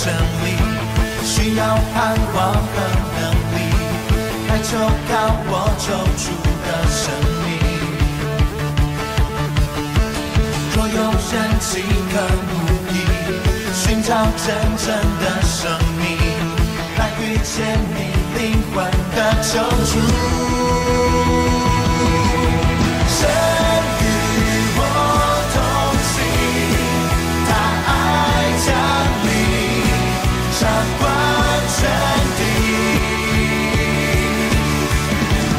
真理，需要盼望和能力，来求告我救主的生命。若有人饥渴慕义，寻找真正的生命，来遇见你灵魂的救主。神与我同行，他爱降临，掌管全地，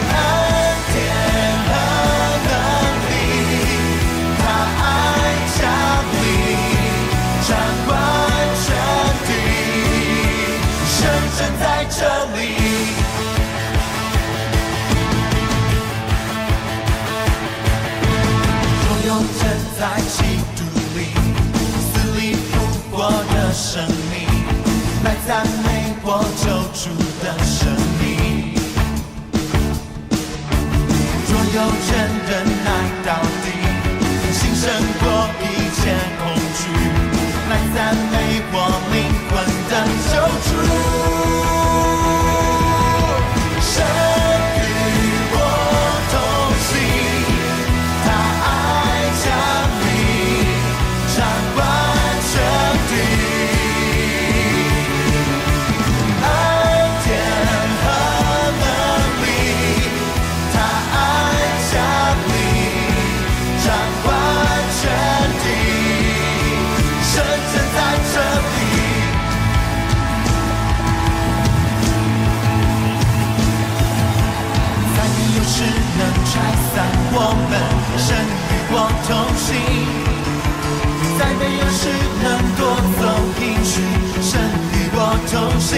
恩典和能力，他爱降临，掌管全地，神正在这里。在基督里死里复活的生命，来赞美我救主的生命。若有人忍耐到底，心胜过一切恐惧，来赞美我灵魂的救主。我们神与我同行，再没有事能夺走应许。神与我同行，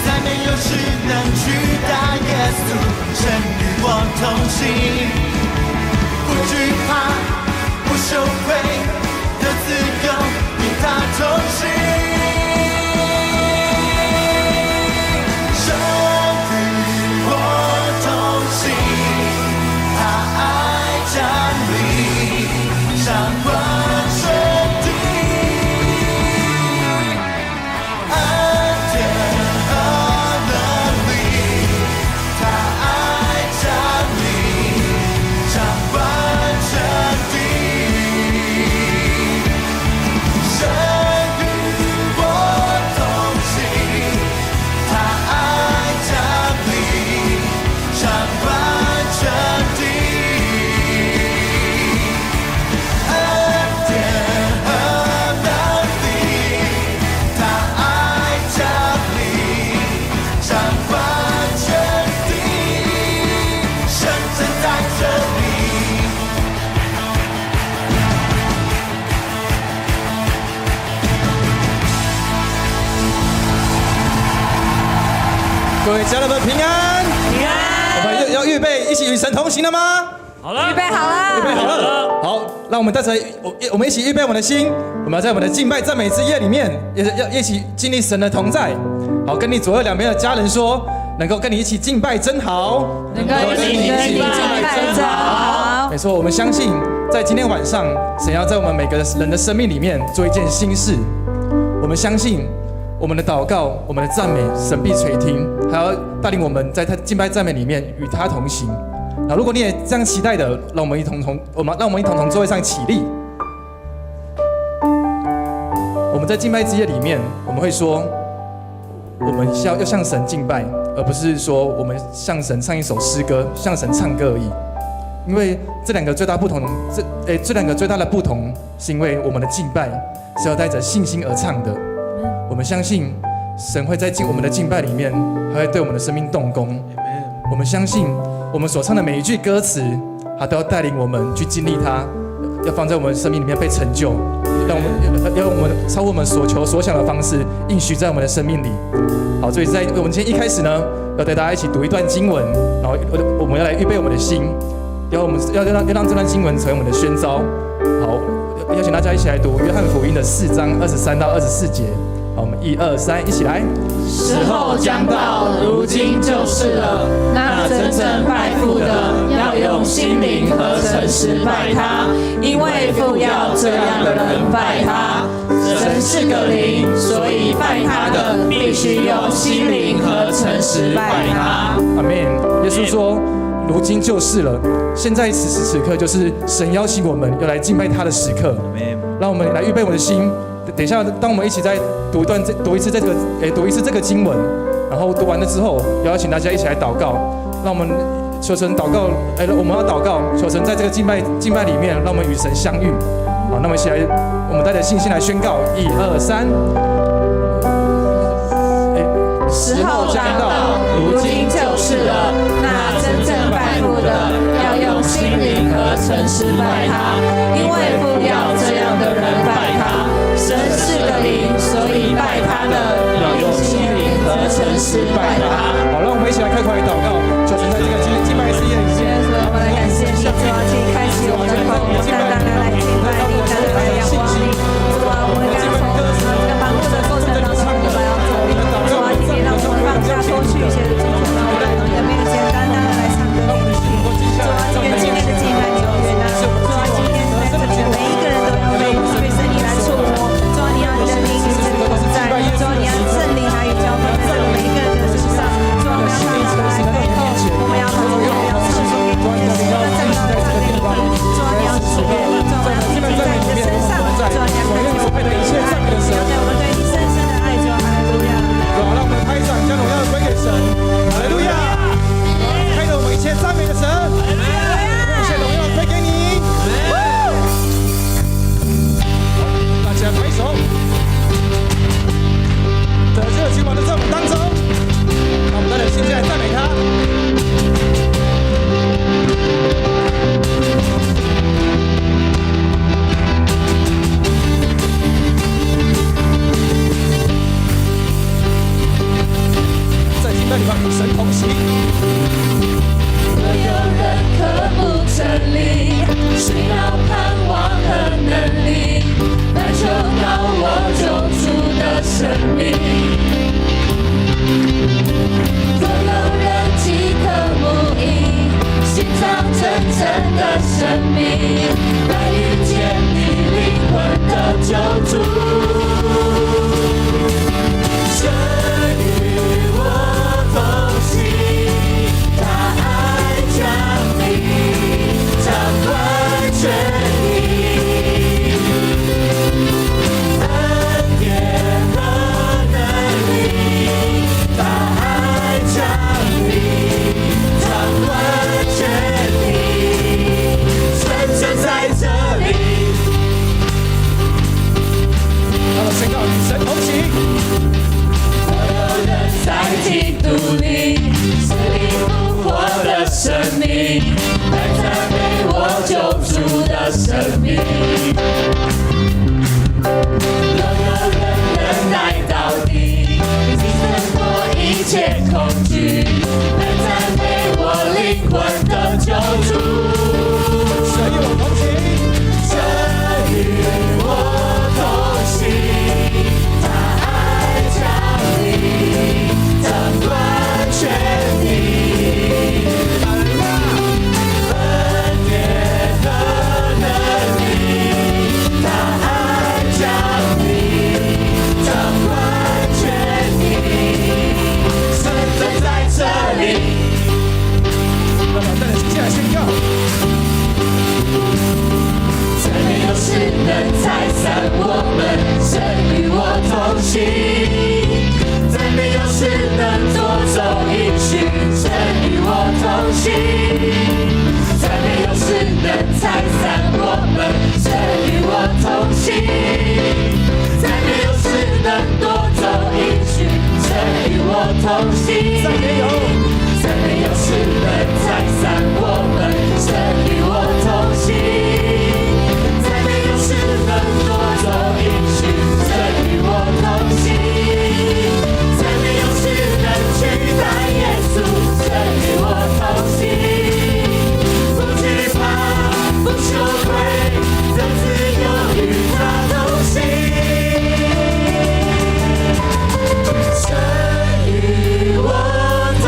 再没有事能取代耶稣。神与我同行，不惧怕，不羞愧的自由，与他同行。各位家人们平安，平安。我们要预备一起与神同行了吗？好了，预备好了，预备好了。好，让我们带着我们一起预备我们的心，我们要在我们的敬拜赞美之夜里面，要一起经历神的同在。好，跟你左右两边的家人说，能够跟你一起敬拜真好，能够一起敬拜真好。没错，我们相信在今天晚上，神要在我们每个人的生命里面做一件新事。我们相信。我们的祷告，我们的赞美，神必垂听，还要带领我们在他敬拜赞美里面与他同行。那如果你也这样期待的，让我们一同从座位上起立。我们在敬拜之夜里面，我们会说，我们要向神敬拜，而不是说我们向神唱一首诗歌，向神唱歌而已。因为这两个最大不同，这两个最大的不同，是因为我们的敬拜是要带着信心而唱的。我们相信神会在我们的敬拜里面，还会对我们的生命动工。我们相信我们所唱的每一句歌词，他都要带领我们去经历它，要放在我们生命里面被成就，让我们超过我们所求所想的方式，应许在我们的生命里。好，所以在我们今天一开始呢，要带大家一起读一段经文，然后我们要来预备我们的心，要让这段经文成为我们的宣召。好。邀请大家一起来读约翰福音的4章23到24节。好，我们1、2、3，一起来。时候将到，如今就是了。那真正拜父的，要用心灵和诚实拜他，因为父要这样的人拜他。真是个灵，所以拜他的必须用心灵和诚实拜他。阿们。耶稣说，如今就是了。现在此时此刻，就是神邀请我们要来敬拜他的时刻。让我们来预备我们的心。等一下，当我们一起再读一次这个经文，然后读完了之后，邀请大家一起来祷告。让我们求神祷告，我们要祷告，求神在这个敬拜里面，让我们与神相遇。好，那我们一起来，我们带着信心来宣告：1、2、3。时候将到，如今就是了。那真正拜父的，要用心灵和诚实拜他，因为父要这样的人拜他。神是个灵，所以拜他的要用心灵和诚实拜他。好，让我们一起来开口来祷告，求神在这个敬拜之夜里面，我们来感谢你，主啊，请开启我们的口，单单的来敬拜你，单单来仰望你。主啊，我们刚从这个忙碌的过程当中，我们要走。主啊，今天让我们放下过去一些的种种，让我们来到你的面前，单单的来唱歌给你听。主啊，愿今天的敬拜你永远啊！主啊，今天在这里的每一个人都要被圣灵来触摸。主啊，你要你的灵与圣灵同在。主啊，你要圣灵来与交通在这里每一个人的身上。主啊，我们要放下来背后，我们要把我们要赐福给你的心，要站到他的里面。主啊，你要赐给我们，主啊，我要记在你的身上。主啊，你要看见我们的一切赞美的神，我们对你深深的爱。主啊，哈利路亚！好，让我们拍掌，将荣耀归给神。哈利路亚！开着我们一切赞美的神。一切荣耀归给你。大家拍手。得热情王的在我们当中，让我们带着信心来赞美他。在敬拜里面与神同行。若有人渴慕真理，需要盼望和能力，那就到我救主的生命。若有人饥渴慕义，寻找真正的生命，来遇见你灵魂的救主。神与我同行，他爱降临，掌管全地，恩典和能力，他爱降临，掌管全地，神就在这里。让我宣告与神同行。在基督里，死里复活的生命，来赞美我救主的生命。若有人忍耐到底，已胜过一切恐惧，来赞美我灵魂的救主。神与我同行，神与我同行，他爱降临，掌管全地，恩典和能力，他爱降临，掌管全地，神就在这里。让我们带着信心来宣告。再没有事能拆散我们，神与我同行。再没有事能夺走应许，神与我同行。再没有事能拆散我们，神与我同行。再没有事能夺走应许，神与我同行。再没有事能拆散我们，神与我同行。再没有事能夺走应许，神与我同行。再没有事能取代耶稣，神与我同行。不惧怕，不羞愧，这自由与他同行。神与我同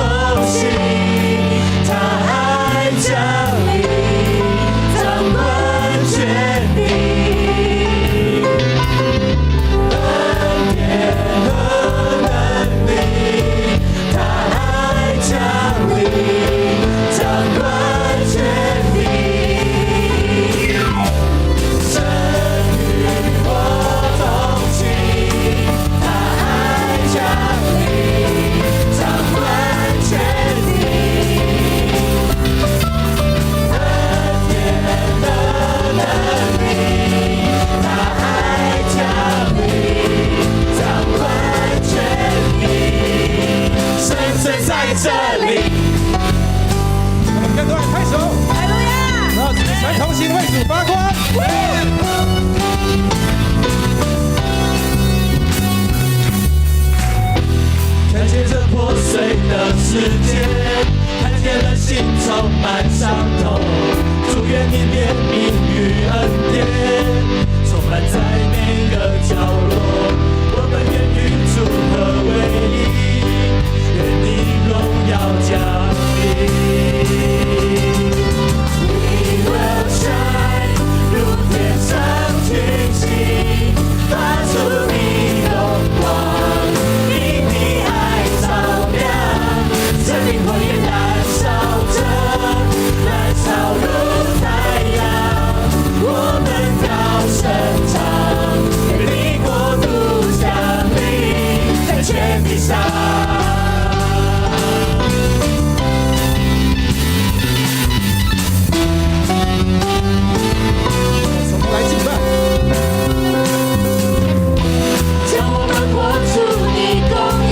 世界，看见了心充满伤痛。祝愿你怜悯与恩典，充满在每个角落。我们愿与主合为一，愿你荣耀降临。We will shine， 如天上群星，发出你荣光，因你爱照亮，生命火焰燃烧着，燃烧如太阳。我们高声唱，愿你国度降临在全地上。来敬拜，叫我们活出你公义，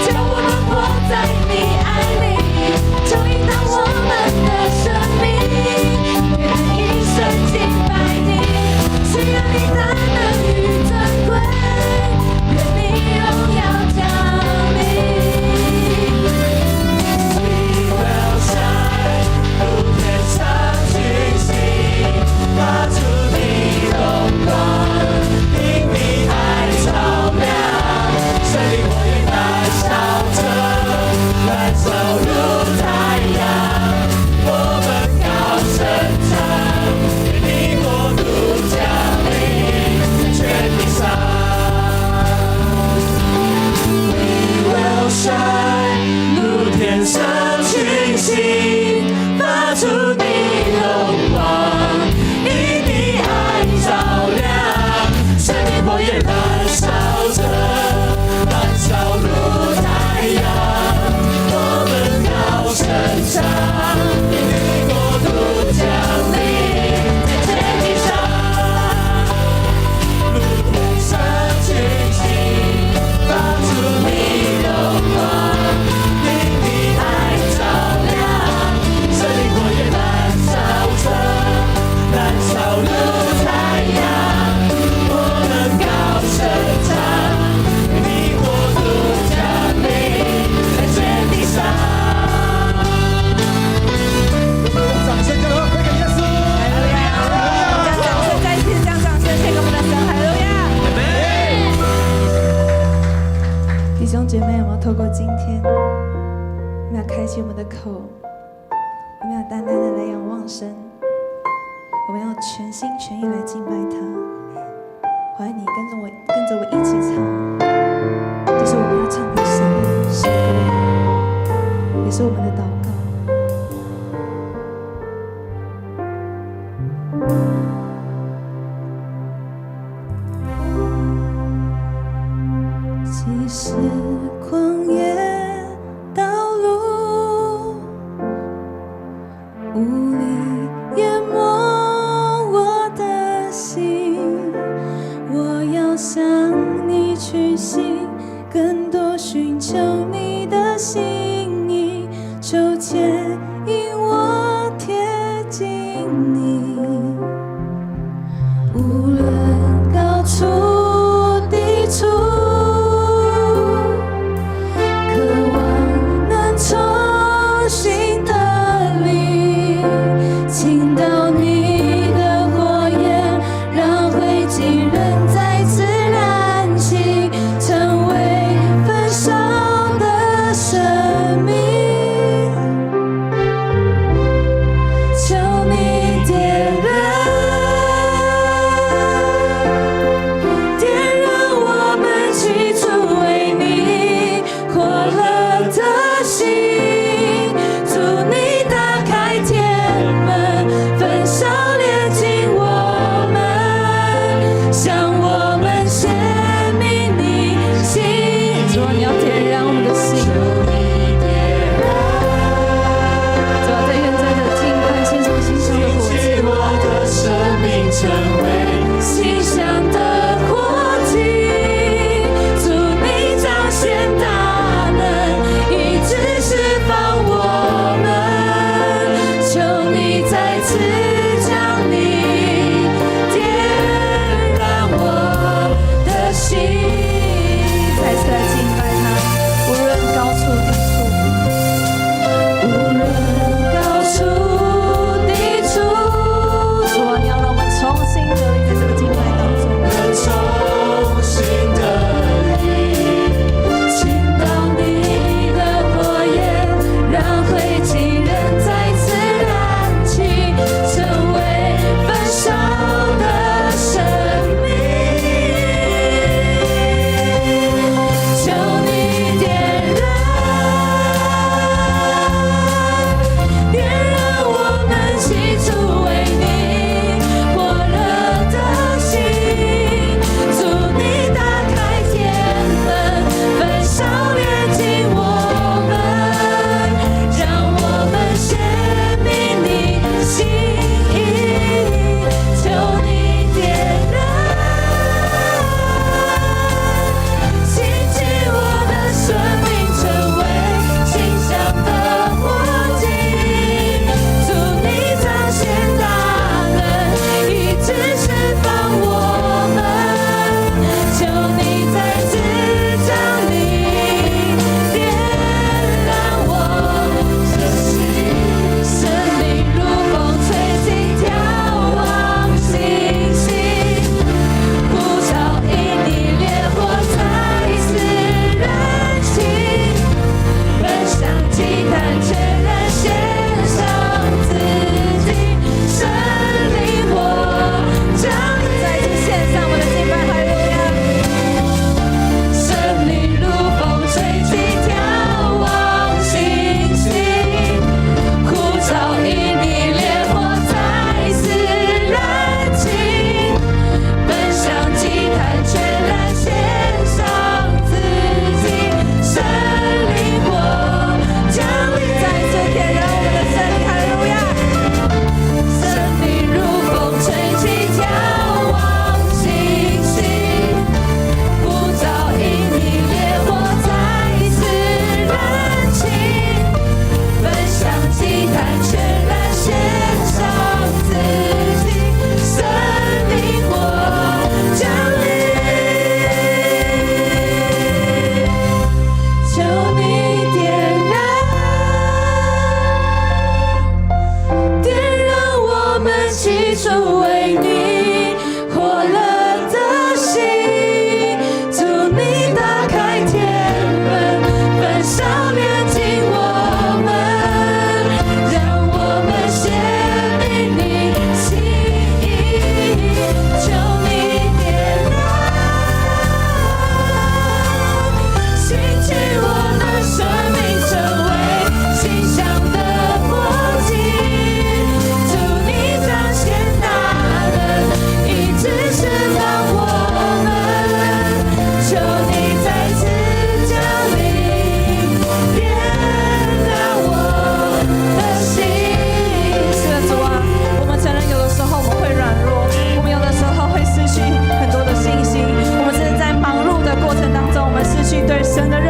叫我们活在你爱里，就引导我们的生命，愿一生敬拜你，需要你大能与尊贵，愿你荣耀降临。We will shine， 如天上群星，发出你荣光，因你爱照亮，生命火焰燃烧着，燃烧如太阳。我们高声唱，愿你国度降临在全地上。We will shine， 如天上群星，发出你荣光，因你爱照亮，生命火焰燃烧着，燃烧如太阳。我们高声唱，愿你国度降临在全地上，如天上群星，发出你荣光，因你爱照亮，生命火焰燃烧着，燃烧如太阳。我们高声唱，愿你国度降临在全地上。掌声加油，归给耶稣！将掌声再一次将掌声献给我们的神，哈利路亚！弟兄姐妹，我们要透过今天，我们要开启我们的口，我们要单单的来仰望神，我们要全心全意来敬拜他。欢迎你跟着我一起唱，这是我们要唱给神的诗歌，也是我们的祷告。即使旷野道路无力淹没我的心，我要向你屈膝，更多寻求你的心意，求牵引我贴近你，无论高处低处，渴望能重新得力，倾倒你的火焰，让灰烬仍再次燃起，成为焚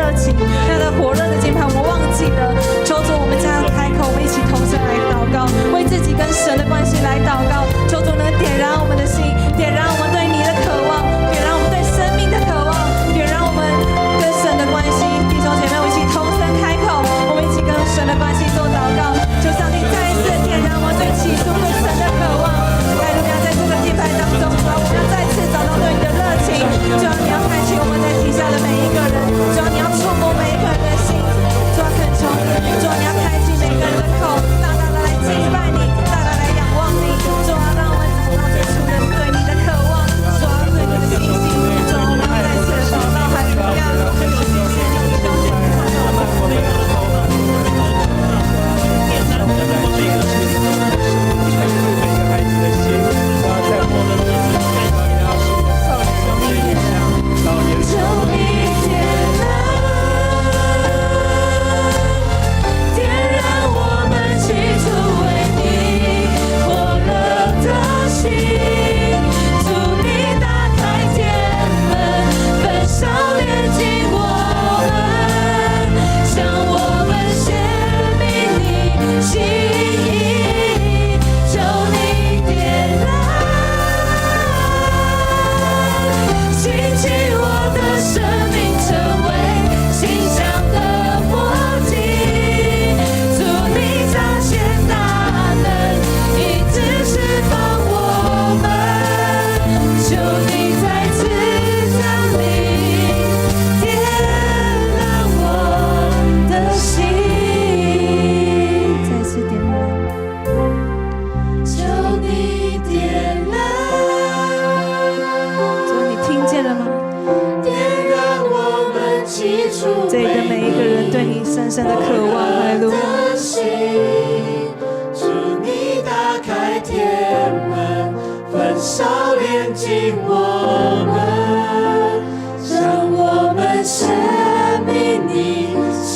热情，那样的火热的敬拜，我们忘记了。求主，我们这样开口，我们一起同声来祷告，为自己跟神的关系来祷告。求主能点燃我们的心，点燃我们对你的渴望，点燃我们对生命的渴望，点燃我们跟神的关系。弟兄姐妹，我们一起同声开口，我们一起跟神的关系做祷告，求上帝再一次点燃我们对起初对神的渴望。还有要在这个敬拜当中，主要我们要再次找到对你的热情，主要你要开启我们在底下的每一个人，主要你要触摸每一个人的心，主要恳求你，主要你要开启每个人的口，大大的来敬拜你，大大来仰望你，主要让我们找到最初的对你的渴望，主要对你的信心，主要我们要再次的祷告，哈利路亚，谢谢你，弟兄姐妹，这里的每一个人对你深深的渴望，哈利路亚。主你打开天门，焚烧炼净我们，让我们生命你心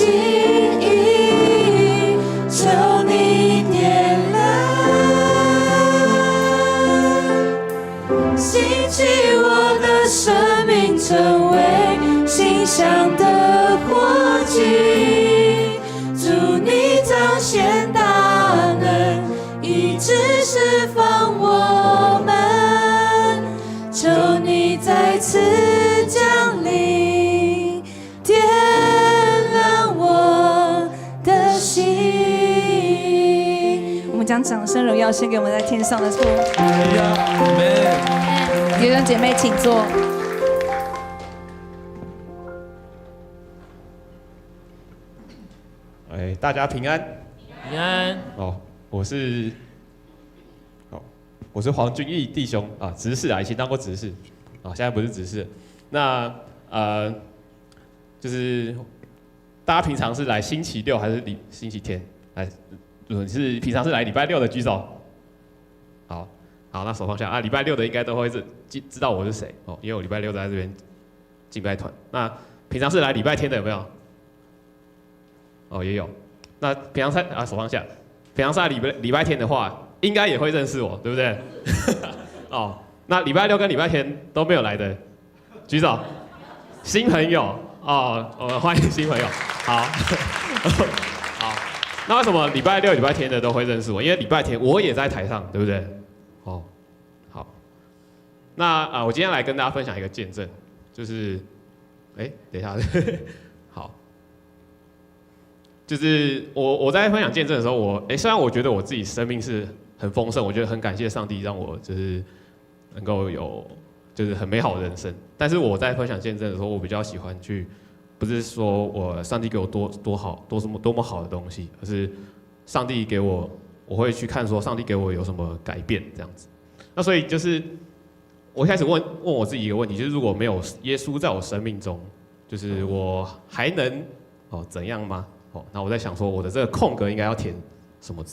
意，求你点燃，兴起我的生命，成为馨香的火祭，主你彰显大能，医治释放我们，求你再次降临，点燃我的心。我们将掌声荣耀献给我们在天上的父。弟兄姐妹，请坐。大家平安，平安。我是黄俊义弟兄啊，执事啊，以前当过执事啊，现在不是执事。那就是大家平常是来星期六还是星期天来？是平常是来礼拜六的举手。好，那手放下啊。礼拜六的应该都会知道我是谁哦，因为我礼拜六在这边敬拜团。那平常是来礼拜天的有没有？也有。那平常手放下，平常在礼拜天的话，应该也会认识我，对不对？那礼拜六跟礼拜天都没有来的，举手。新朋友我们欢迎新朋友。好，那为什么礼拜六、礼拜天的都会认识我？因为礼拜天我也在台上，对不对？好。那我今天来跟大家分享一个见证，就是，等一下，好。就是我在分享见证的时候，虽然我觉得我自己生命是很丰盛，我觉得很感谢上帝让我就是能够有就是很美好的人生，但是我在分享见证的时候，我比较喜欢去，不是说上帝给我多么好的东西，而是上帝给我会去看说上帝给我有什么改变这样子。那所以就是我开始问我自己一个问题，就是如果没有耶稣在我生命中，就是我还能怎样吗？那我在想说，我的这个空格应该要填什么，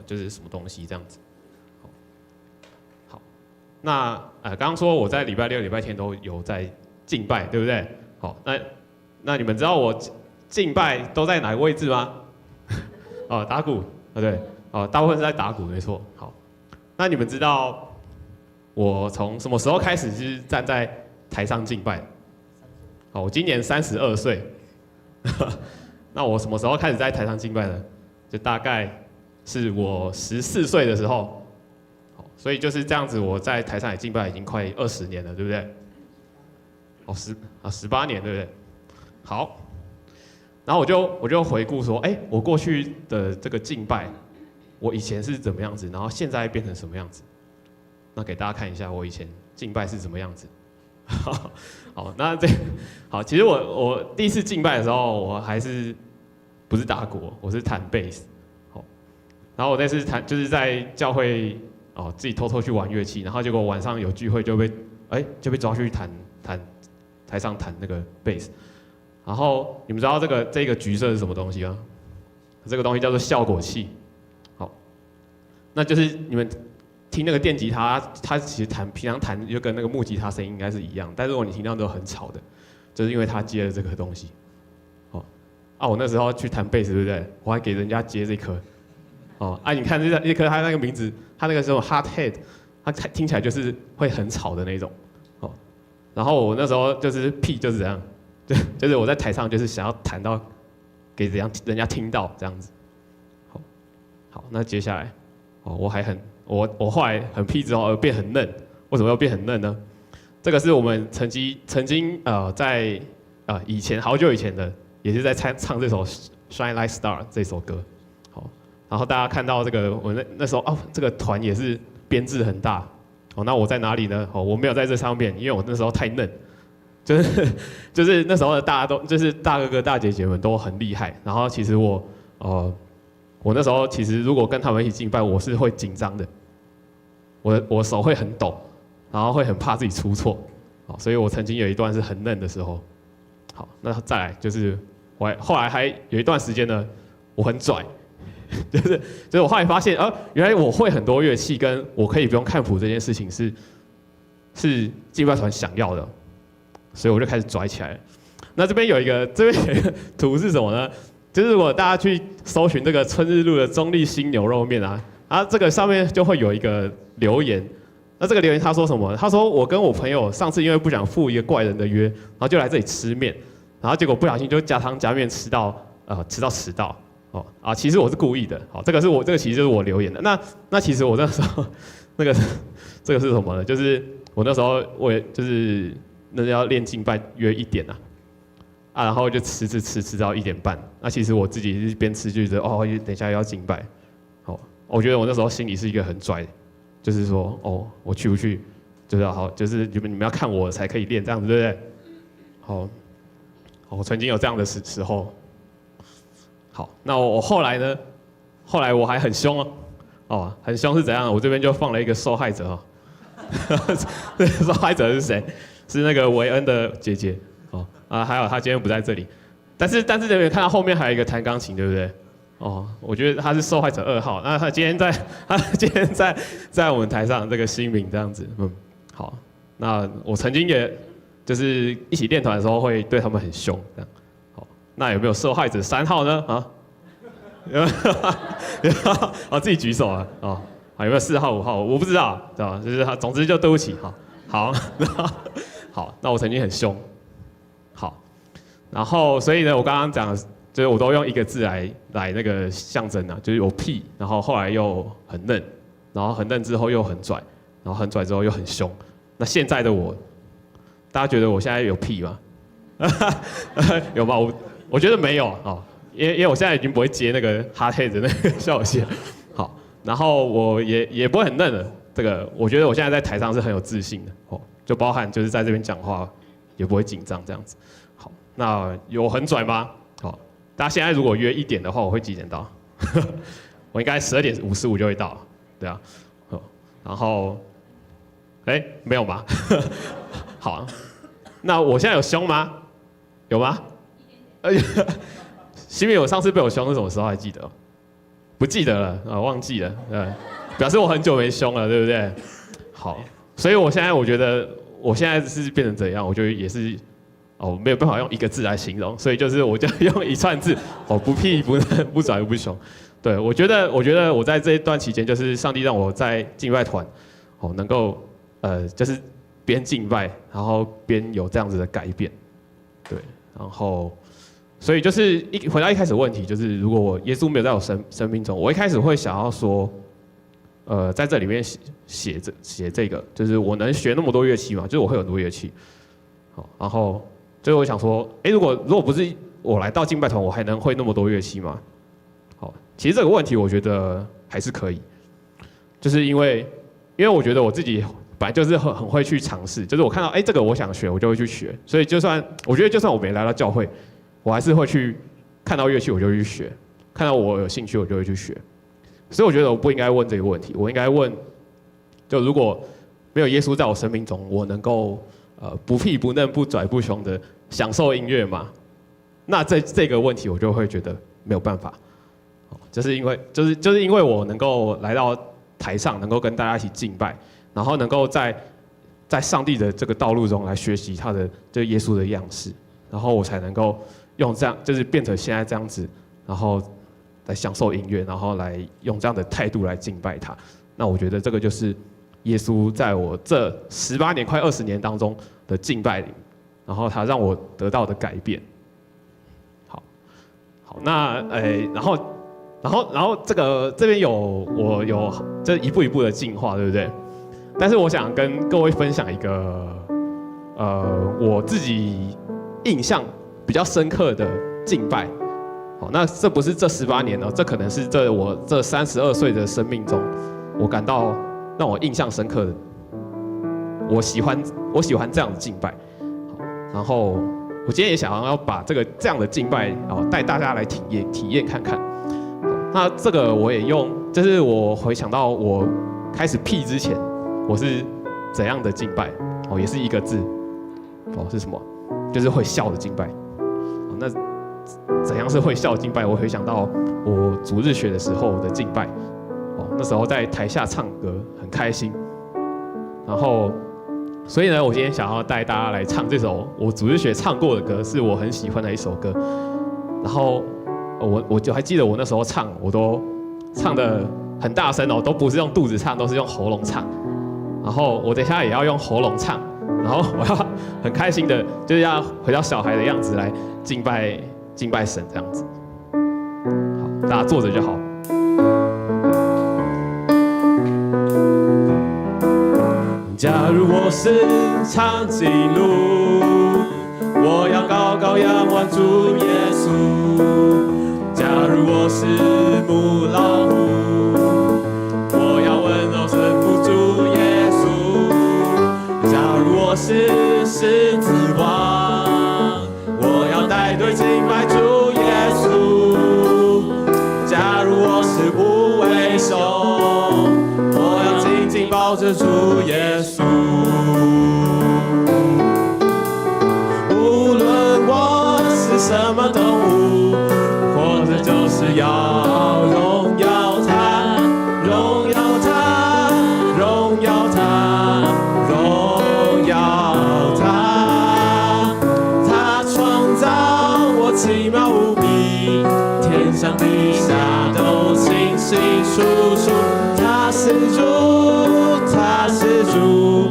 就是什么东西这样子。好，那刚刚说我在礼拜六、礼拜天都有在敬拜，对不对？好，那你们知道我敬拜都在哪个位置吗？打鼓，对，大部分是在打鼓，没错。好，那你们知道我从什么时候开始是站在台上敬拜？好，我今年32岁。那我什么时候开始在台上敬拜呢？就大概是我14岁的时候。好，所以就是这样子，我在台上也敬拜已经快20年了，对不对？哦，18年，对不对？好，然后我就回顾说，哎，我过去的这个敬拜，我以前是怎么样子，然后现在变成什么样子？那给大家看一下我以前敬拜是怎么样子。好，那好，其实我第一次敬拜的时候，我还是不是打鼓，我是弹贝斯。好，然后我那次弹就是在教会自己偷偷去玩乐器，然后结果晚上有聚会就被抓去弹台上弹那个贝斯。然后你们知道这个橘色是什么东西吗？这个东西叫做效果器。好，那就是你们听那个电吉他，它其实平常弹就跟那个木吉他声音应该是一样，但如果你听到都很吵的，就是因为它接了这个东西。我那时候去弹贝斯，对不对？我还给人家接这颗。你看这颗它那个名字，它那个是hard head， 它听起来就是会很吵的那种。然后我那时候就是就是这样，就是我在台上就是想要弹到给人家听到这样子。好，那接下来我后来很屁之后而变很嫩，为什么要变很嫩呢？这个是我们曾经在以前好久以前的，也是在唱这首《Shine Like Star》这首歌。好，然后大家看到这个我那时候这个团也是编制很大。那我在哪里呢？我没有在这上面，因为我那时候太嫩，就是那时候的大家都就是大哥哥大姐姐们都很厉害。然后其实我那时候其实如果跟他们一起敬拜，我是会紧张的，我手会很抖，然后会很怕自己出错，所以我曾经有一段是很嫩的时候。好，那再来就是我后来还有一段时间呢，我很拽。就是我后来发现，原来我会很多乐器，跟我可以不用看谱这件事情是敬拜团想要的，所以我就开始拽起来了。那这边有一个图是什么呢？就是如果大家去搜寻这个春日路的中立新牛肉面这个上面就会有一个留言。那这个留言他说什么？他说我跟我朋友上次因为不想赴一个怪人的约，然后就来这里吃面，然后结果不小心就加汤加面吃到迟到。其实我是故意的。好，这个其实就是我留言的。那其实我那时候这个是什么呢？就是我那时候我也就是那要练敬拜约1点然后就吃到1点半。那其实我自己是边吃就觉得等一下要敬拜。好，我觉得我那时候心里是一个很拽的，就是说我去不去就是好，就是你们要看我才可以练这样子，对不对？好，我曾经有这样的时候。好，那我后来呢？后来我还很凶很凶是怎样？我这边就放了一个受害者受害者是谁？是那个维恩的姐姐还有她今天不在这里，但是这边看到后面还有一个弹钢琴，对不对？我觉得她是受害者2号。那她今天在我们台上这个新名这样子，好，那我曾经也就是一起练团的时候会对他们很凶这样。那有没有受害者3号呢？自己举手有没有4号、5号？我不知道，知道就是他，总之就对不起好，那我曾经很凶，好，然后所以呢，我刚刚讲就是我都用一个字来那个象征就是有屁，然后后来又很嫩，然后很嫩之后又很拽，然后很拽之后又很凶。那现在的我，大家觉得我现在有屁吗？有吗？我觉得没有因为我现在已经不会接那个hard head的那个效果器。好，然后我也不会很嫩了。这个我觉得我现在在台上是很有自信的就包含就是在这边讲话也不会紧张这样子。好，那有很拽吗？好，大家现在如果约1点的话，我会几点到？我应该12点55就会到，对啊。然后，没有吗？好，那我现在有凶吗？有吗？西米，我上次被我凶是什么时候？还记得？不记得了忘记了。表示我很久没凶了，对不对？好，所以我觉得我现在是变成怎样？我觉得也是没有办法用一个字来形容，所以就是我就用一串字不屁不嫩不拽不凶。对，我觉得我在这一段期间，就是上帝让我在敬拜团能够就是边敬拜，然后边有这样子的改变。对，然后所以就是回到一开始的问题，就是如果耶稣没有在我生命中，我一开始会想要说，在这里面写这个，就是我能学那么多乐器嘛，就是我会有很多乐器，好，然后最后我想说，如果不是我来到敬拜团，我还能会那么多乐器吗？好，其实这个问题我觉得还是可以，就是因为我觉得我自己本来就是很会去尝试，就是我看到这个我想学，我就会去学，所以我觉得就算我没来到教会，我还是会去看到乐器我就会去学，看到我有兴趣我就会去学，所以我觉得我不应该问这个问题，我应该问，就如果没有耶稣在我生命中，我能够不屁不嫩不拽不凶的享受音乐吗？那这个问题我就会觉得没有办法，就是因为我能够来到台上，能够跟大家一起敬拜，然后能够在上帝的这个道路中来学习他的这耶稣的样式，然后我才能够用这样，就是变成现在这样子，然后来享受音乐，然后来用这样的态度来敬拜他。那我觉得这个就是耶稣在我这18年快20年当中的敬拜里，然后他让我得到的改变。好，那然后这边我有这一步一步的进化，对不对？但是我想跟各位分享一个我自己印象比较深刻的敬拜。好，那这不是这18年哦，这可能是我这32岁的生命中，我感到让我印象深刻的。我喜欢这样的敬拜。好，然后我今天也想要把这样的敬拜带大家来体验看看。那这个我也用，就是我回想到我开始屁之前，我是怎样的敬拜，也是一个字，是什么？就是会笑的敬拜。那怎样是会笑的敬拜？我回想到我主日学的时候的敬拜，那时候在台下唱歌很开心，然后所以呢，我今天想要带大家来唱这首我主日学唱过的歌，是我很喜欢的一首歌，然后。我就还记得我那时候唱，我都唱得很大声哦，都不是用肚子唱，都是用喉咙唱。然后我等一下也要用喉咙唱，然后我要很开心的，就是要回到小孩的样子来敬拜神这样子。好，大家坐着就好。假如我是长颈鹿，我要高高仰望主耶稣。假如我是母老虎，我要温柔顺服主耶稣。假如我是狮子王，我要带队敬拜主耶稣。假如我是无尾熊，我要紧紧抱着主耶稣。无论我是什么动物，就是要荣耀他，荣耀他，荣耀他，荣耀他。他创造我奇妙无比，天上地下都清清楚楚。他是主，他是主。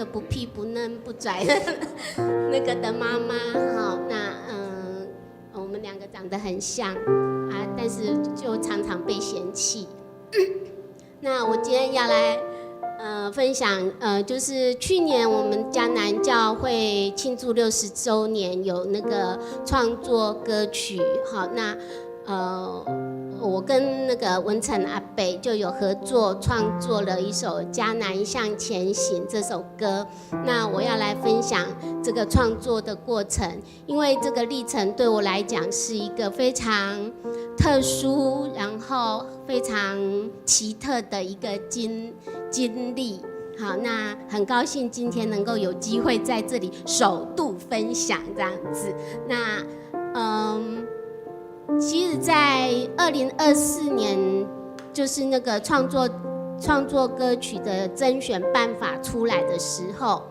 个不屁不嫩不拽的那个的妈妈。好，那我们两个长得很像啊，但是就常常被嫌弃。那我今天要来分享，就是去年我们迦南教会庆祝60周年，有那个创作歌曲。好，那我跟那个文成阿北就有合作创作了一首《迦南向前行》这首歌。那我要来分享这个创作的过程，因为这个历程对我来讲是一个非常特殊，然后非常奇特的一个经历。好，那很高兴今天能够有机会在这里首度分享这样子。那其实在2024年，就是那个创作歌曲的甄选办法出来的时候，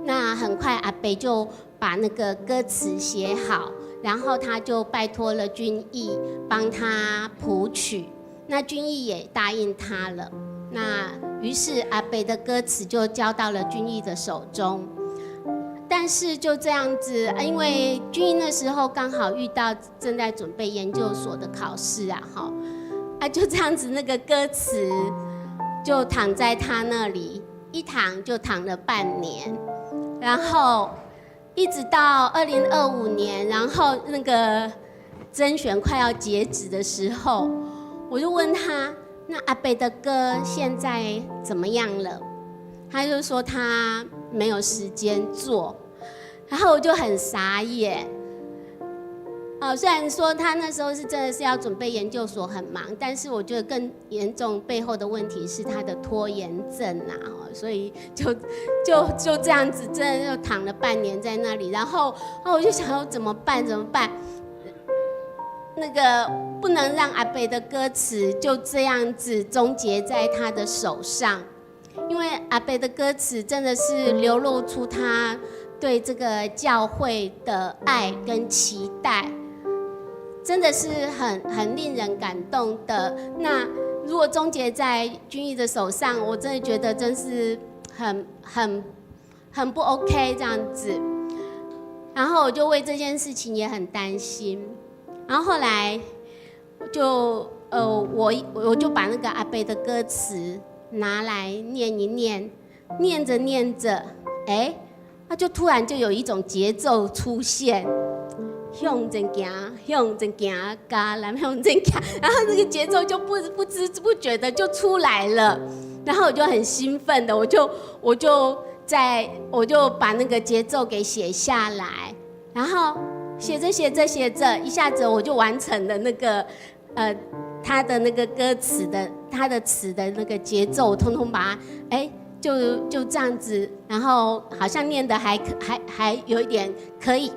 那很快阿北就把那个歌词写好，然后他就拜托了君毅帮他谱曲，那君毅也答应他了。那于是阿北的歌词就交到了君毅的手中。但是就这样子，因为君毅那时候刚好遇到正在准备研究所的考试啊，就这样子，那个歌词就躺在他那里，一躺就躺了半年，然后一直到2025年，然后那个甄选快要截止的时候，我就问他，那阿北的歌现在怎么样了？他就说他没有时间做，然后我就很傻眼。虽然说他那时候是真的是要准备研究所很忙，但是我觉得更严重背后的问题是他的拖延症啊，所以就这样子，真的就躺了半年在那里。然后我就想说怎么办？那个不能让阿北的歌词就这样子终结在他的手上。因为阿北的歌词真的是流露出他对这个教会的爱跟期待，真的是很令人感动的。那如果终结在君毅的手上，我真的觉得真是很不 OK 这样子。然后我就为这件事情也很担心。然后后来就我就把那个阿北的歌词拿来念一念，念着，他就突然就有一种节奏出现，向前行，嘎来向前行，然后这个节奏就不知不觉的就出来了，然后我就很兴奋的，我就把那个节奏给写下来，然后写着，一下子我就完成了那个他的那个歌词的他的词的那个节奏，通通把它就这样子，然后好像念的还有一点可以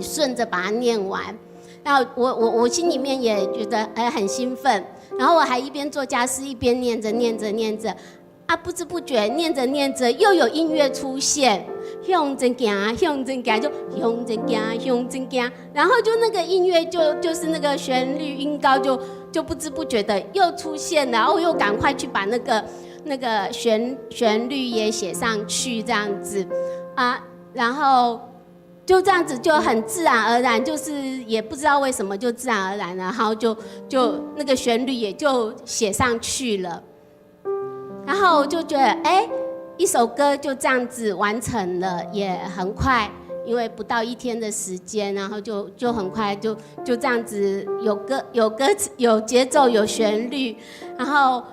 顺着把它念完，然后我心里面也觉得很兴奋，然后我还一边做家事一边念着。不知不觉念着又有音乐出现，向前行就向前行，然后就那个音乐就是那个旋律音高就不知不觉的又出现了，然后我又赶快去把那个旋律也写上去这样子然后就这样子就很自然而然，就是也不知道为什么就自然而然，然后就那个旋律也就写上去了。然后我就觉得，一首歌就这样子完成了，也很快，因为不到1天的时间，然后就很快就这样子有歌词、有节奏、有旋律，然后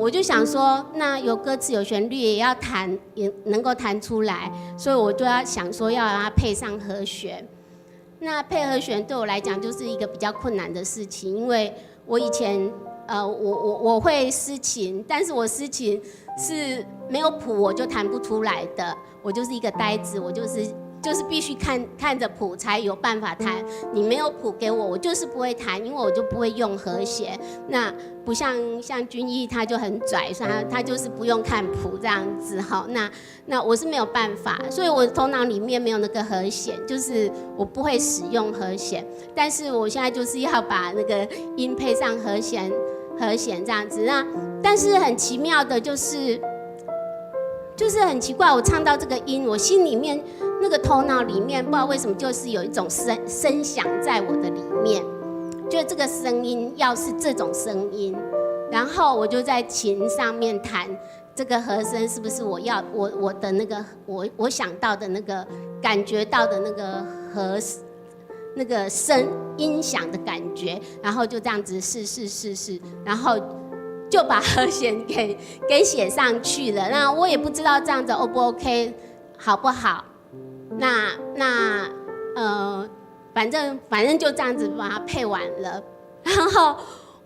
我就想说，那有歌词、有旋律也要弹，也能够弹出来，所以我就要想说要让它配上和弦。那配和弦对我来讲就是一个比较困难的事情，因为我以前。我会司琴，但是我司琴是没有谱我就弹不出来的，我就是一个呆子，我就是必须看着谱才有办法弹。你没有谱给我，我就是不会弹，因为我就不会用和弦。那不像君毅他就很拽，所以他就是不用看谱这样子哈。那我是没有办法，所以我头脑里面没有那个和弦，就是我不会使用和弦。但是我现在就是要把那个音配上和弦这样子。但是很奇妙的就是，就是很奇怪，我唱到这个音，我心里面那个头脑里面不知道为什么就是有一种声响在我的里面，就这个声音要是这种声音，然后我就在琴上面弹这个和声，是不是我的那个我想到的那个感觉到的那个那个声音响的感觉，然后就这样子试，然后就把和弦给写上去了。那我也不知道这样子 O 不 OK， 好不好？那反正就这样子把它配完了。然后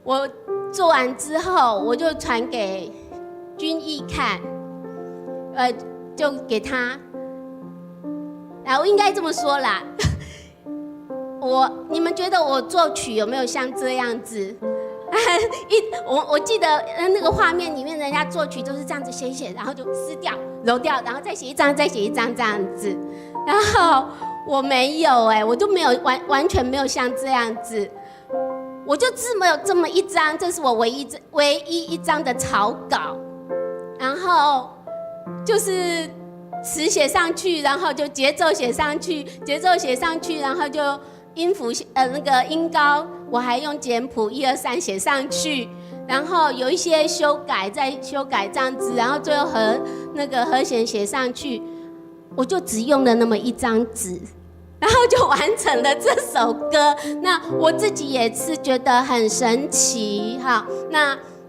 我做完之后，我就传给君毅看，就给他。我应该这么说啦。你们觉得我作曲有没有像这样子？我记得那个画面里面，人家作曲都是这样子写一写，然后就撕掉、揉掉，然后再写一张，再写一张这样子。然后我没有我就没有完全没有像这样子，我就只有这么一张，这是我唯一一张的草稿，然后就是词写上去，然后就节奏写上去，然后就音符那个音高，我还用简谱1、2、3写上去，然后有一些修改，再修改这样子，然后最后那个和弦写上去，我就只用了那么一张纸，然后就完成了这首歌。那我自己也是觉得很神奇哈。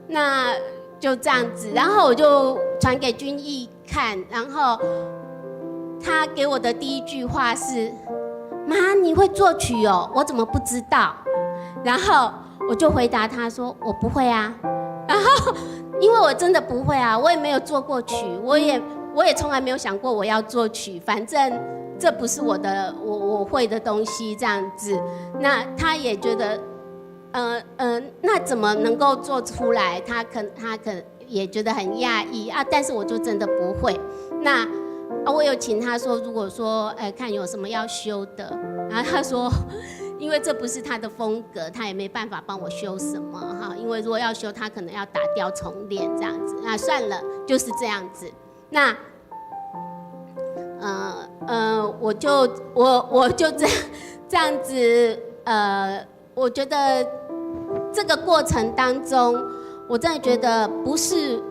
那就这样子，然后我就传给君毅看，然后他给我的第一句话是：妈，你会作曲哦？我怎么不知道？然后我就回答他说：我不会啊。然后因为我真的不会啊，我也没有做过曲，我也从来没有想过我要作曲，反正这不是我会的东西这样子。那他也觉得，那怎么能够做出来？他可也觉得很讶异啊，但是我就真的不会。那我有请他说，如果说看有什么要修的，然后他说，因为这不是他的风格，他也没办法帮我修什么哈。因为如果要修，他可能要打掉重练这样子。那算了，就是这样子。那我就这样子我觉得这个过程当中，我真的觉得不是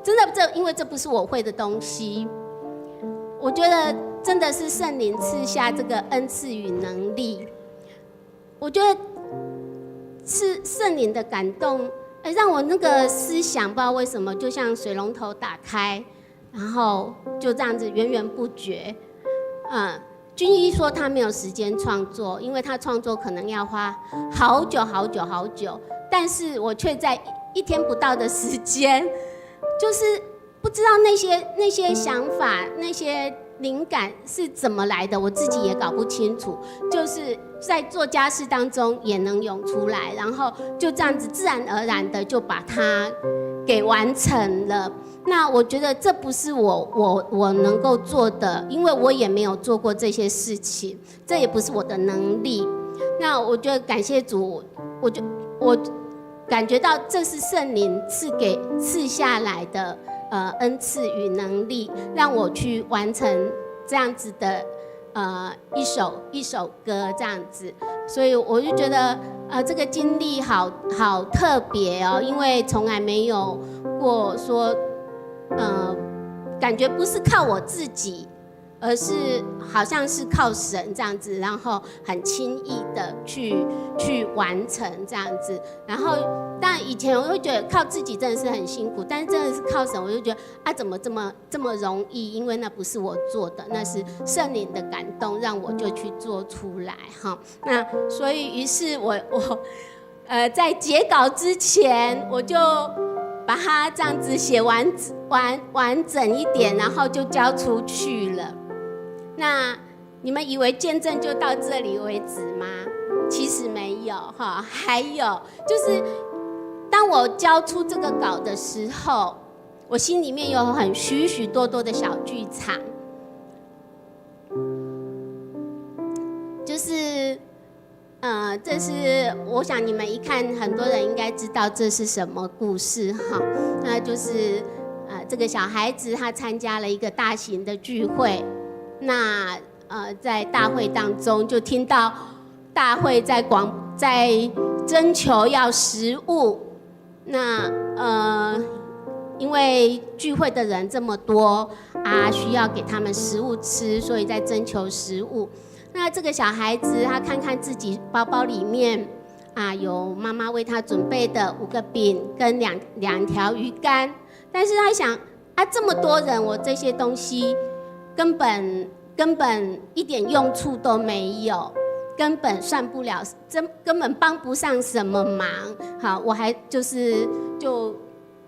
真的因为这不是我会的东西。我觉得真的是圣灵赐下这个恩赐与能力，我觉得是圣灵的感动，让我那个思想不知道为什么就像水龙头打开，然后就这样子源源不绝。君毅说他没有时间创作，因为他创作可能要花好久，但是我却在1天不到的时间，就是不知道那些想法、那些灵感是怎么来的，我自己也搞不清楚。就是在做家事当中也能涌出来，然后就这样子自然而然的就把它给完成了。那我觉得这不是我能够做的，因为我也没有做过这些事情，这也不是我的能力。那我觉得感谢主，我感觉到这是圣灵赐下来的恩赐与能力，让我去完成这样子的一首歌这样子。所以我就觉得这个经历好特别哦，因为从来没有过说感觉不是靠我自己，而是好像是靠神这样子，然后很轻易的去完成这样子。然后但以前我会觉得靠自己真的是很辛苦，但是真的是靠神，我就觉得怎么这么容易？因为那不是我做的，那是圣灵的感动，让我就去做出来哈。那所以于是我在截稿之前，我就把它这样子写完整一点，然后就交出去了。那你们以为见证就到这里为止吗？其实没有哈，还有就是当我交出这个稿的时候，我心里面有很许多的小剧场，就是这是我想你们一看，很多人应该知道这是什么故事哈。那就是这个小孩子他参加了一个大型的聚会，那在大会当中就听到大会在征求要食物，那因为聚会的人这么多啊，需要给他们食物吃，所以在征求食物。那这个小孩子他看看自己包包里面啊，有妈妈为他准备的5个饼跟两条鱼干，但是他想啊，这么多人，我这些东西根本一点用处都没有，根本算不了，根本帮不上什么忙。好，我还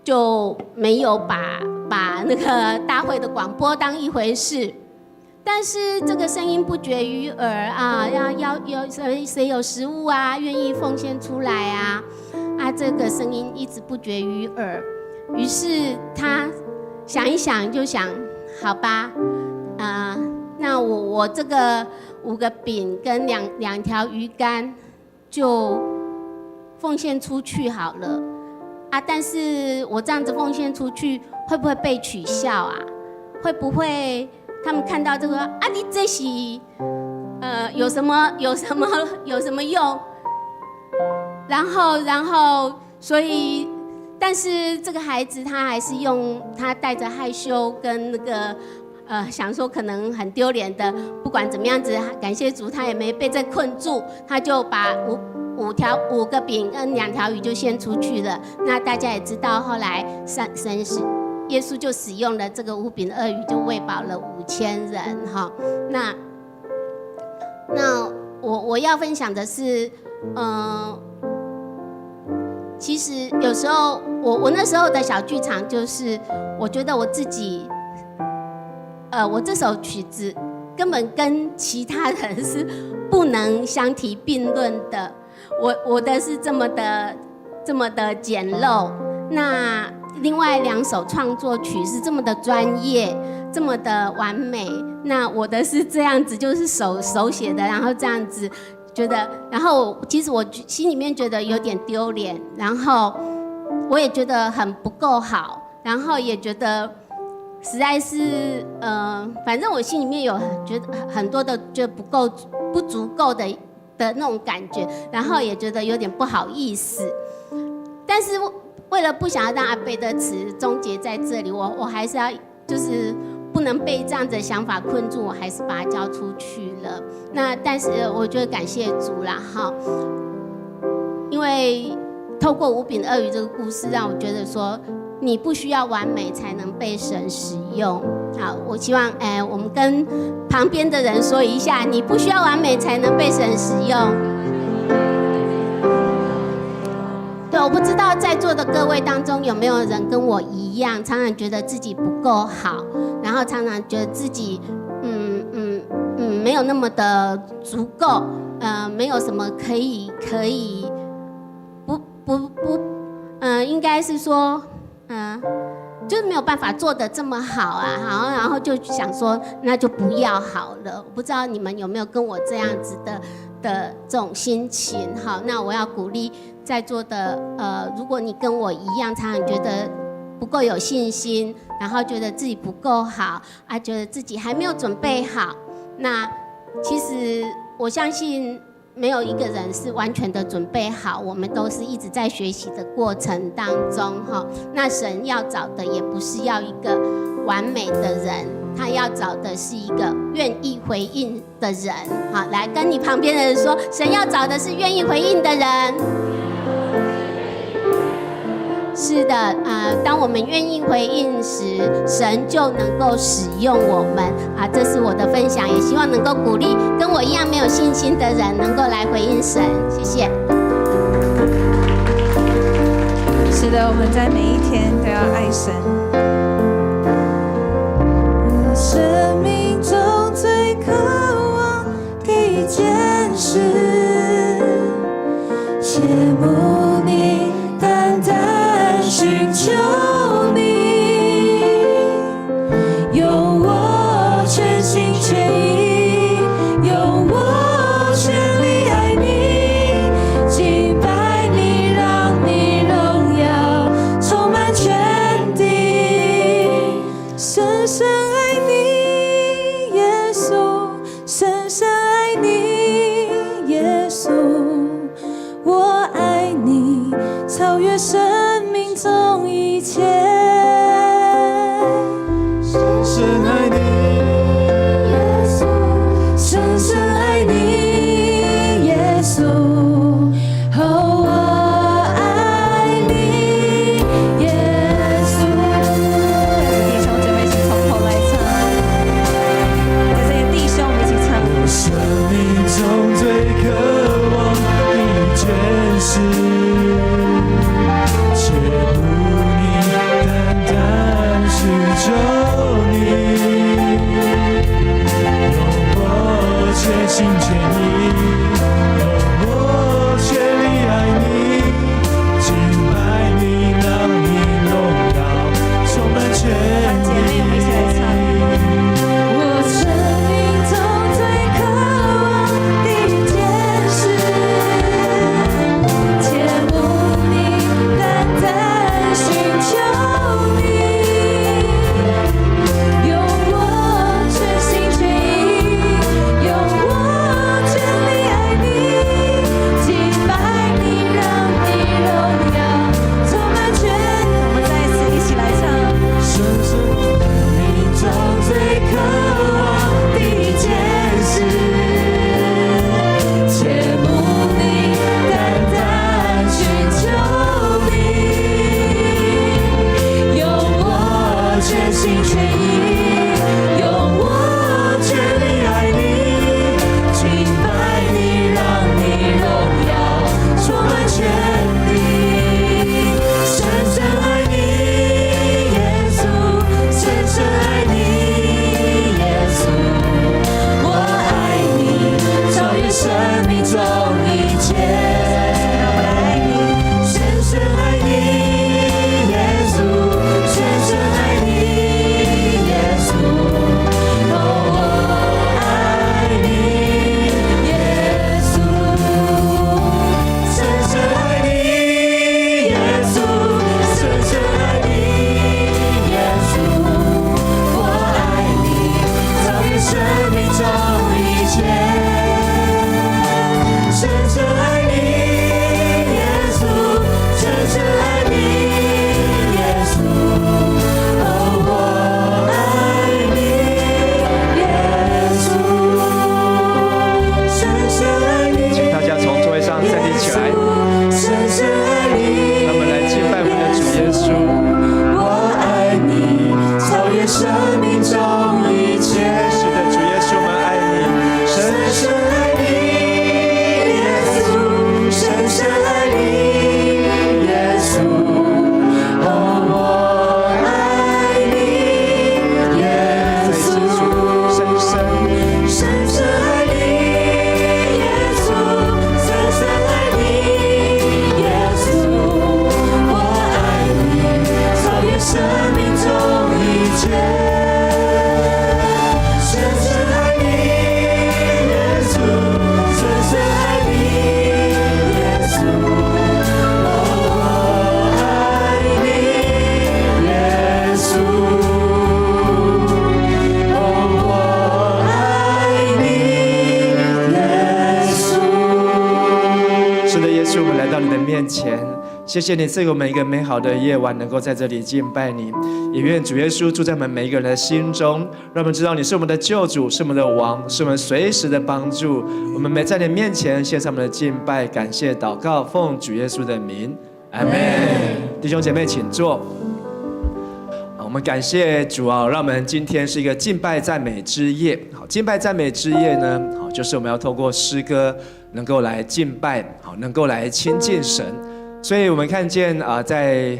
就没有把那个大会的广播当一回事。但是这个声音不绝于耳啊，要谁有食物啊，愿意奉献出来啊，这个声音一直不绝于耳。于是他想一想，就想，好吧，那我这个5个饼跟两条鱼干就奉献出去好了啊。但是我这样子奉献出去，会不会被取笑啊？会不会他们看到这个啊，你这是有什么用？然后所以，但是这个孩子他还是他带着害羞跟那个想说可能很丢脸的，不管怎么样子，感谢主他也没被这困住，他就把5个饼跟2条鱼就献出去了。那大家也知道，后来耶稣就使用了这个5饼2鱼，就喂饱了5000人哈。那我要分享的是，其实有时候我那时候的小剧场就是，我觉得我自己，我这首曲子根本跟其他人是不能相提并论的。我的是这么的简陋，那另外2首创作曲是这么的专业，这么的完美。那我的是这样子，就是手写的，然后这样子觉得，然后其实我心里面觉得有点丢脸，然后我也觉得很不够好，然后也觉得实在是反正我心里面有觉得很多的觉得不足够的那种感觉，然后也觉得有点不好意思，但是为了不想要让阿贝的词终结在这里，我还是要就是不能被这样子的想法困住，我还是把它交出去了。那但是我觉得感谢主啦哈，因为透过5饼2鱼这个故事，让我觉得说你不需要完美才能被神使用。好，我希望我们跟旁边的人说一下，你不需要完美才能被神使用。对，我不知道在座的各位当中有没有人跟我一样，常常觉得自己不够好，然后常常觉得自己没有那么的足够，没有什么可以应该是说就是没有办法做得这么好啊，然后就想说那就不要好了。我不知道你们有没有跟我这样子的这种心情。好，那我要鼓励在座的如果你跟我一样，常常觉得不够有信心，然后觉得自己不够好啊，觉得自己还没有准备好，那其实我相信没有一个人是完全的准备好，我们都是一直在学习的过程当中哈。那神要找的也不是要一个完美的人，他要找的是一个愿意回应的人。好，来跟你旁边的人说，神要找的是愿意回应的人。是的，当我们愿意回应时，神就能够使用我们啊。这是我的分享，也希望能够鼓励跟我一样没有信心的人，能够来回应神。谢谢。是的，我们在每一天都要爱神。生命中最渴望的一件事，切慕你，单单寻求你，用我全心全意，用我全力爱你，敬拜你，让你荣耀充满全地。深深爱你，耶稣，深深爱你，耶稣，我爱你，超越生命中一切。深深爱你，耶稣，深深爱你，耶稣，哦，我爱你，耶稣。弟兄姐妹一起从头来唱，在这个弟兄我们一起唱。我生命中最渴望你诠释，切不你单单寻求你，用我全心全意，用我全力爱你，敬拜你，让你荣耀充满全姐妹我们一起来唱。我生命中最渴望的坚持，切不你单单寻求你，用我全心全意，用我全力爱你，敬拜你，让你荣耀充满全。我们再一次一起来唱。深深生命中最渴望的坚持，切不你单单寻求你，用我全心全意，用我全力爱你，敬拜你，让你荣耀充满全地，深深爱你，耶稣，深深爱你，耶稣，我爱你，超越生命中一切。深深爱你，耶稣，深深爱你，耶稣，哦，我爱你，耶稣，深深爱你，耶稣，深深爱你，耶稣，我爱你，超越生命中一切。深深爱你，耶稣，深深爱你，耶稣，哦，我爱你，耶稣，深深爱你。请大家从座位上站立起来，深深爱你，让我们来敬拜我们的主耶稣。我爱你，超越生命中一切。是的，主耶稣，我们爱你，深深爱你，耶稣，深深爱你，耶稣，哦，我爱你，耶稣，深深深深爱你，耶稣，深深爱你，耶稣，我爱你，超越生命中一切。深深爱你，耶稣，深深爱你，耶稣，哦，我爱你，耶稣，哦，我爱你，耶稣。是的，耶稣，我们来到你的面前，谢谢你赐给我们一个美好的夜晚，能够在这里敬拜你。也愿主耶稣住在我们每一个人的心中，让我们知道你是我们的救主，是我们的王，是我们随时的帮助。我们在你面前献上我们的敬拜、感谢、祷告，奉主耶稣的名，阿门。弟兄姐妹，请坐。我们感谢主啊，让我们今天是一个敬拜赞美之夜。好，敬拜赞美之夜呢，好，就是我们要透过诗歌能够来敬拜，好，能够来亲近神。所以我们看见在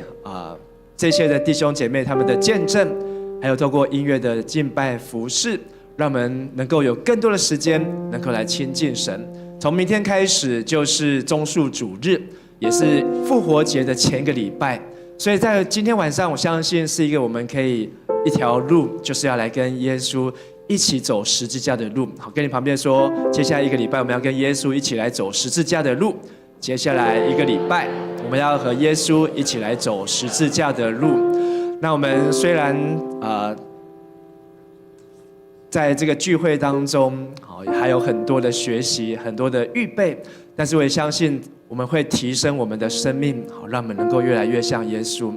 这些的弟兄姐妹他们的见证，还有透过音乐的敬拜服事，让我们能够有更多的时间能够来亲近神。从明天开始就是棕树主日，也是复活节的前一个礼拜。所以在今天晚上，我相信是一个我们可以一条路，就是要来跟耶稣一起走十字架的路。好，跟你旁边说，接下来一个礼拜我们要跟耶稣一起来走十字架的路。接下来一个礼拜，我们要和耶稣一起来走十字架的路。那我们虽然在这个聚会当中，还有很多的学习，很多的预备，但是我也相信我们会提升我们的生命，让我们能够越来越像耶稣。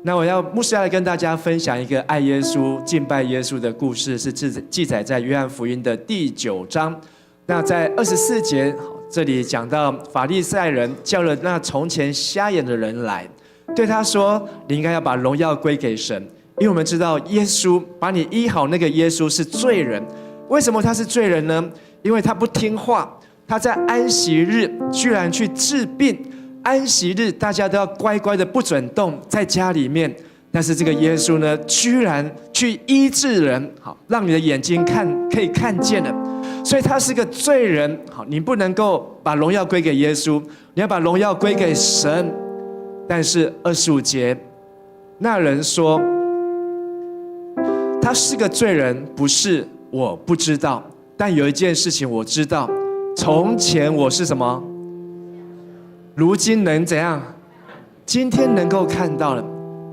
那牧师要来跟大家分享一个爱耶稣、敬拜耶稣的故事，是记载在约翰福音的第9章。那在24节，这里讲到法利赛人叫了那从前瞎眼的人来，对他说：“你应该要把荣耀归给神，因为我们知道耶稣把你医好，那个耶稣是罪人。为什么他是罪人呢？因为他不听话，他在安息日居然去治病。安息日大家都要乖乖的不准动，在家里面。但是这个耶稣呢，居然去医治人，好，让你的眼睛可以看见了。所以他是个罪人，好，你不能够把荣耀归给耶稣，你要把荣耀归给神。但是25节，那人说，他是个罪人，不是我不知道，但有一件事情我知道，从前我是什么？如今能怎样？今天能够看到了。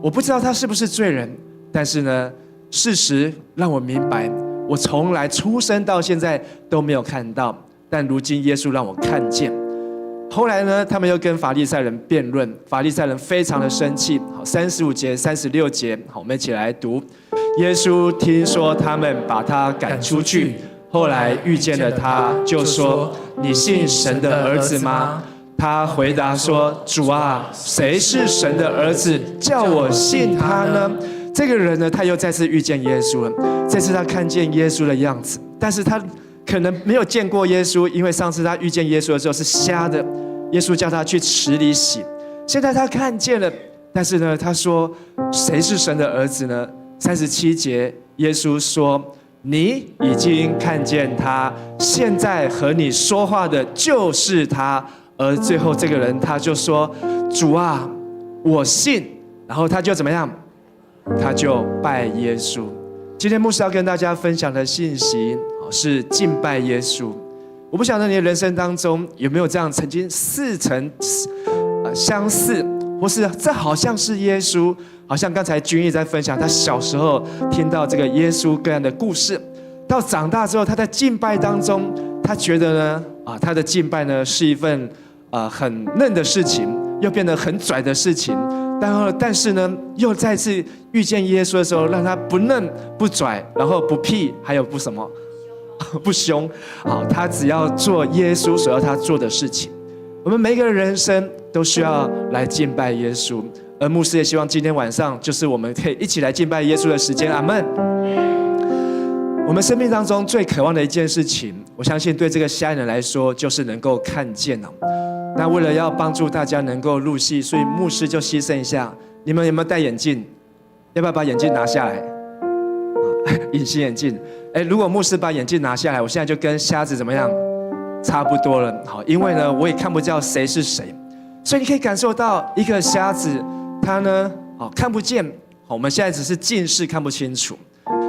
我不知道他是不是罪人，但是呢，事实让我明白，我从来出生到现在都没有看到，但如今耶稣让我看见。后来呢，他们又跟法利赛人辩论，法利赛人非常的生气。好，35节、36节，好，我们一起来读。耶稣听说他们把他赶出去，后来遇见了他，就说：“你信神的儿子吗？”他回答说：“主啊，谁是神的儿子，叫我信他呢？”这个人呢，他又再次遇见耶稣了。这次他看见耶稣的样子，但是他可能没有见过耶稣，因为上次他遇见耶稣的时候是瞎的，耶稣叫他去池里洗。现在他看见了，但是呢，他说：“谁是神的儿子呢？”37节，耶稣说：“你已经看见他，现在和你说话的就是他。”而最后这个人他就说：“主啊，我信。”然后他就怎么样？他就拜耶稣。今天牧师要跟大家分享的信息是敬拜耶稣。我不晓得你的人生当中有没有这样曾经似曾相似，或是这好像是耶稣，好像刚才君毅在分享他小时候听到这个耶稣各样的故事，到长大之后他在敬拜当中，他觉得呢他的敬拜呢是一份很嫩的事情，又变得很拽的事情。但是呢，又再次遇见耶稣的时候，让他不嫩不拽，然后不屁，还有不什么，不凶。好，他只要做耶稣所要他做的事情。我们每一个人生都需要来敬拜耶稣，而牧师也希望今天晚上就是我们可以一起来敬拜耶稣的时间。阿们。我们生命当中最渴望的一件事情，我相信对这个瞎人来说，就是能够看见了。那为了要帮助大家能够入戏，所以牧师就牺牲一下。你们有没有戴眼镜？要不要把眼镜拿下来？隐形眼镜。如果牧师把眼镜拿下来，我现在就跟瞎子怎么样？差不多了。好，因为呢，我也看不到谁是谁，所以你可以感受到一个瞎子，他呢，看不见。我们现在只是近视，看不清楚。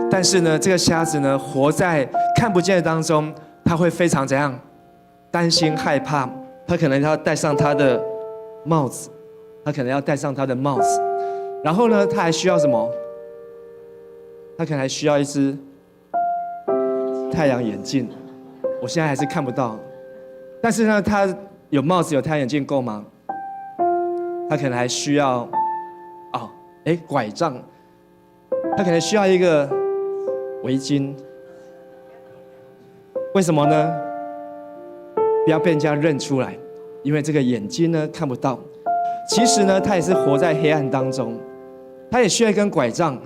但是呢，这个瞎子呢，活在看不见的当中，他会非常怎样？担心害怕。他可能要戴上他的帽子，然后呢，他还需要什么？他可能还需要一只太阳眼镜。我现在还是看不到，但是呢，他有帽子有太阳眼镜够吗？他可能还需要拐杖，他可能需要一个围巾。为什么呢？不要被人家认出来，因为这个眼睛呢看不到。其实呢，他也是活在黑暗当中，他也需要一根拐杖。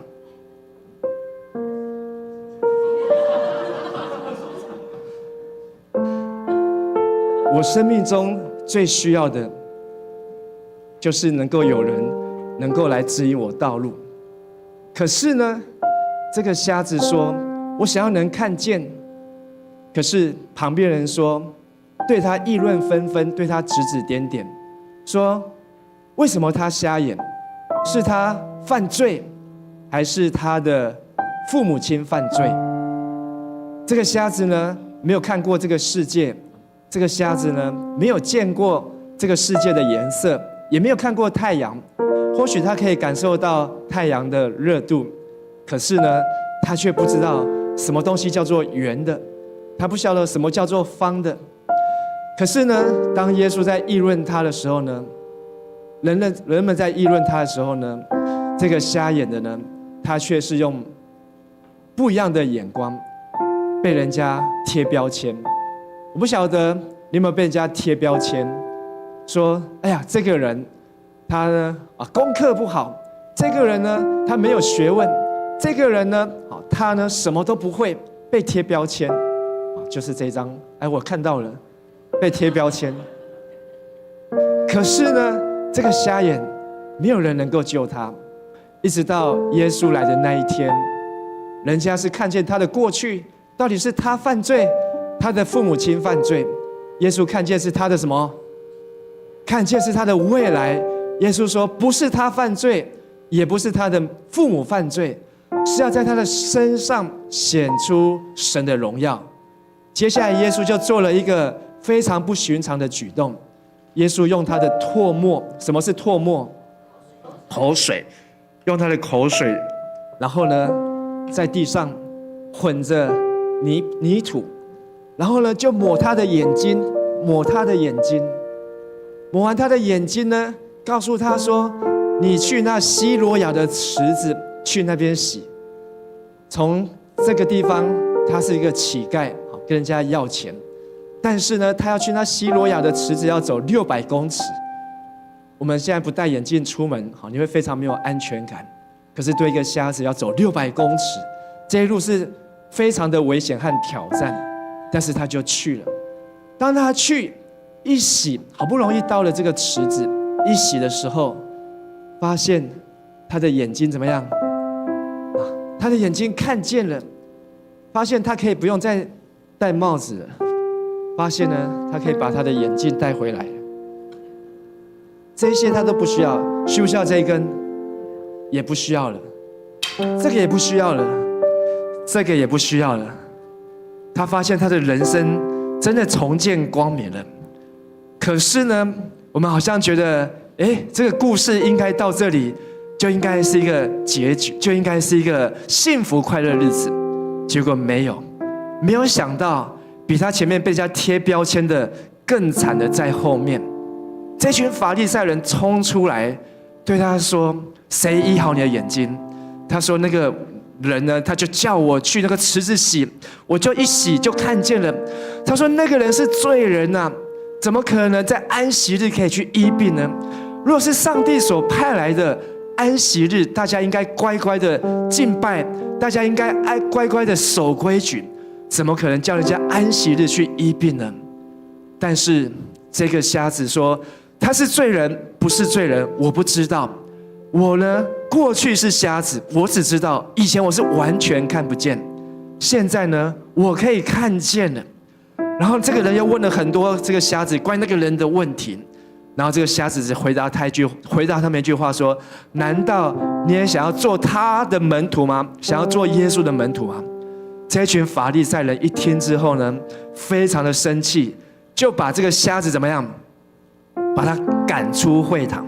我生命中最需要的，就是能够有人能够来指引我道路。可是呢，这个瞎子说：“我想要能看见。”可是旁边人说，对他议论纷纷，对他指指点点，说：“为什么他瞎眼？是他犯罪，还是他的父母亲犯罪？”这个瞎子呢，没有看过这个世界，这个瞎子呢，没有见过这个世界的颜色，也没有看过太阳。或许他可以感受到太阳的热度，可是呢，他却不知道什么东西叫做圆的，他不晓得什么叫做方的。可是呢，当耶稣在议论他的时候呢，人们在议论他的时候呢，这个瞎眼的呢，他却是用不一样的眼光被人家贴标签。我不晓得你有没有被人家贴标签，说哎呀，这个人他呢功课不好，这个人呢他没有学问，这个人呢他呢什么都不会，被贴标签。就是这一张，哎，我看到了，被贴标签。可是呢，这个瞎眼没有人能够救他，一直到耶稣来的那一天，人家是看见他的过去，到底是他犯罪，他的父母亲犯罪，耶稣看见是他的什么？看见是他的未来。耶稣说，不是他犯罪，也不是他的父母犯罪，是要在他的身上显出神的荣耀。接下来，耶稣就做了一个非常不寻常的举动。耶稣用他的唾沫，什么是唾沫？口水，用他的口水，然后呢，在地上混着泥土，然后呢，就抹他的眼睛，抹他的眼睛，抹完他的眼睛呢，告诉他说：“你去那西罗亚的池子，去那边洗。”从这个地方，他是一个乞丐。跟人家要钱，但是呢，他要去那西罗亚的池子，要走600公尺。我们现在不戴眼镜出门，你会非常没有安全感。可是对一个瞎子要走600公尺，这一路是非常的危险和挑战。但是他就去了。当他去一洗，好不容易到了这个池子，一洗的时候，发现他的眼睛怎么样？他的眼睛看见了，发现他可以不用再戴帽子了，发现呢，他可以把他的眼镜带回来了。这些他都不需要，需不需要这一根？也不需要了。这个也不需要了，这个也不需要了。他发现他的人生真的重见光明了。可是呢，我们好像觉得，这个故事应该到这里就应该是一个结局，就应该是一个幸福快乐的日子。结果没有。没有想到，比他前面被人家贴标签的更惨的在后面。这群法利赛人冲出来，对他说：“谁医好你的眼睛？”他说：“那个人呢，他就叫我去那个池子洗，我就一洗就看见了。”他说：“那个人是罪人啊，怎么可能在安息日可以去医病呢？如果是上帝所派来的安息日，大家应该乖乖的敬拜，大家应该乖乖的守规矩。”怎么可能叫人家安息日去医病呢？但是这个瞎子说，他是罪人，不是罪人，我不知道。我呢，过去是瞎子，我只知道以前我是完全看不见，现在呢，我可以看见了。然后这个人又问了很多这个瞎子关于那个人的问题，然后这个瞎子只回答他们一句话说：“难道你也想要做他的门徒吗？想要做耶稣的门徒吗？”这群法利赛人一听之后呢，非常的生气，就把这个瞎子怎么样？把他赶出会堂，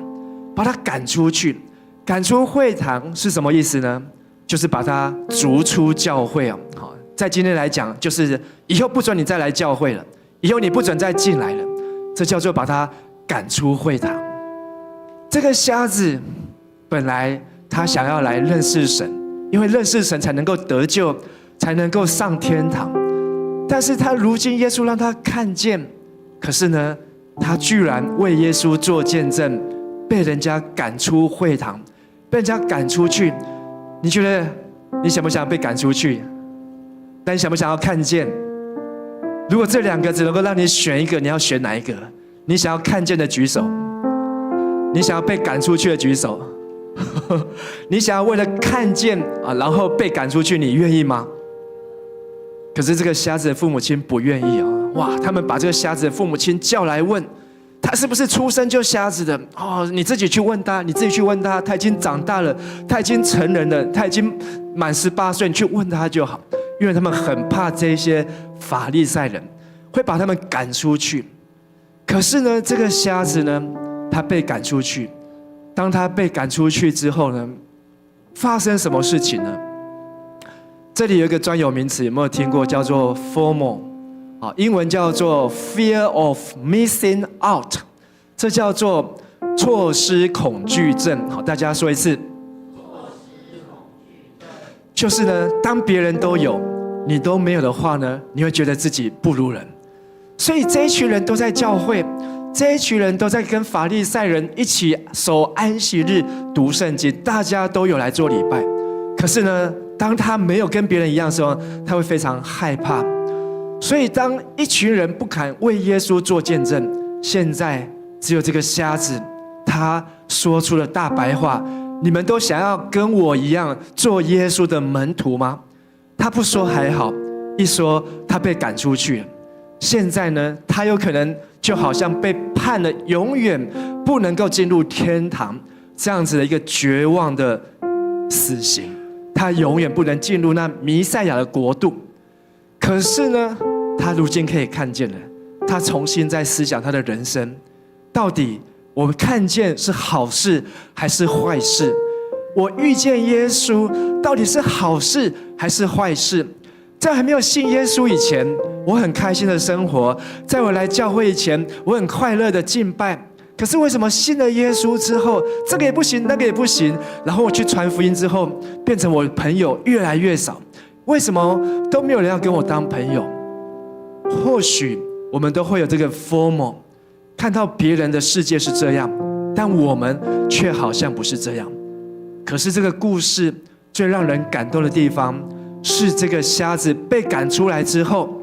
把他赶出去。赶出会堂是什么意思呢？就是把他逐出教会哦。好，在今天来讲，就是以后不准你再来教会了，以后你不准再进来了，这叫做把他赶出会堂。这个瞎子本来他想要来认识神，因为认识神才能够得救，才能够上天堂。但是他如今耶稣让他看见，可是呢，他居然为耶稣做见证，被人家赶出会堂，被人家赶出去。你觉得你想不想被赶出去？但你想不想要看见？如果这两个只能够让你选一个，你要选哪一个？你想要看见的举手，你想要被赶出去的举手。你想要为了看见啊，然后被赶出去，你愿意吗？可是这个瞎子的父母亲不愿意啊！哇，他们把这个瞎子的父母亲叫来问，他是不是出生就瞎子的？哦，你自己去问他，你自己去问他，他已经长大了，他已经成人了，他已经满18岁，你去问他就好。因为他们很怕这些法利赛人会把他们赶出去。可是呢，这个瞎子呢，他被赶出去。当他被赶出去之后呢，发生什么事情呢？这里有一个专有名词，有没有听过？叫做 FOMO， 英文叫做 Fear of Missing Out， 这叫做错失恐惧症。好，大家说一次。就是呢，当别人都有，你都没有的话呢，你会觉得自己不如人。所以这一群人都在教会，这一群人都在跟法利赛人一起守安息日、读圣经，大家都有来做礼拜。可是呢，当他没有跟别人一样的时候，他会非常害怕。所以当一群人不敢为耶稣做见证，现在只有这个瞎子，他说出了大白话：你们都想要跟我一样做耶稣的门徒吗？他不说还好，一说他被赶出去了。现在呢，他有可能就好像被判了永远不能够进入天堂这样子的一个绝望的死刑，他永远不能进入那弥赛亚的国度。可是呢，他如今可以看见了，他重新在思想他的人生，到底我们看见是好事还是坏事？我遇见耶稣到底是好事还是坏事？在还没有信耶稣以前，我很开心的生活；在我来教会以前，我很快乐的敬拜。可是为什么信了耶稣之后，这个也不行，那个也不行？然后我去传福音之后，变成我的朋友越来越少。为什么都没有人要跟我当朋友？或许我们都会有这个 FOMO， 看到别人的世界是这样，但我们却好像不是这样。可是这个故事最让人感动的地方，是这个瞎子被赶出来之后，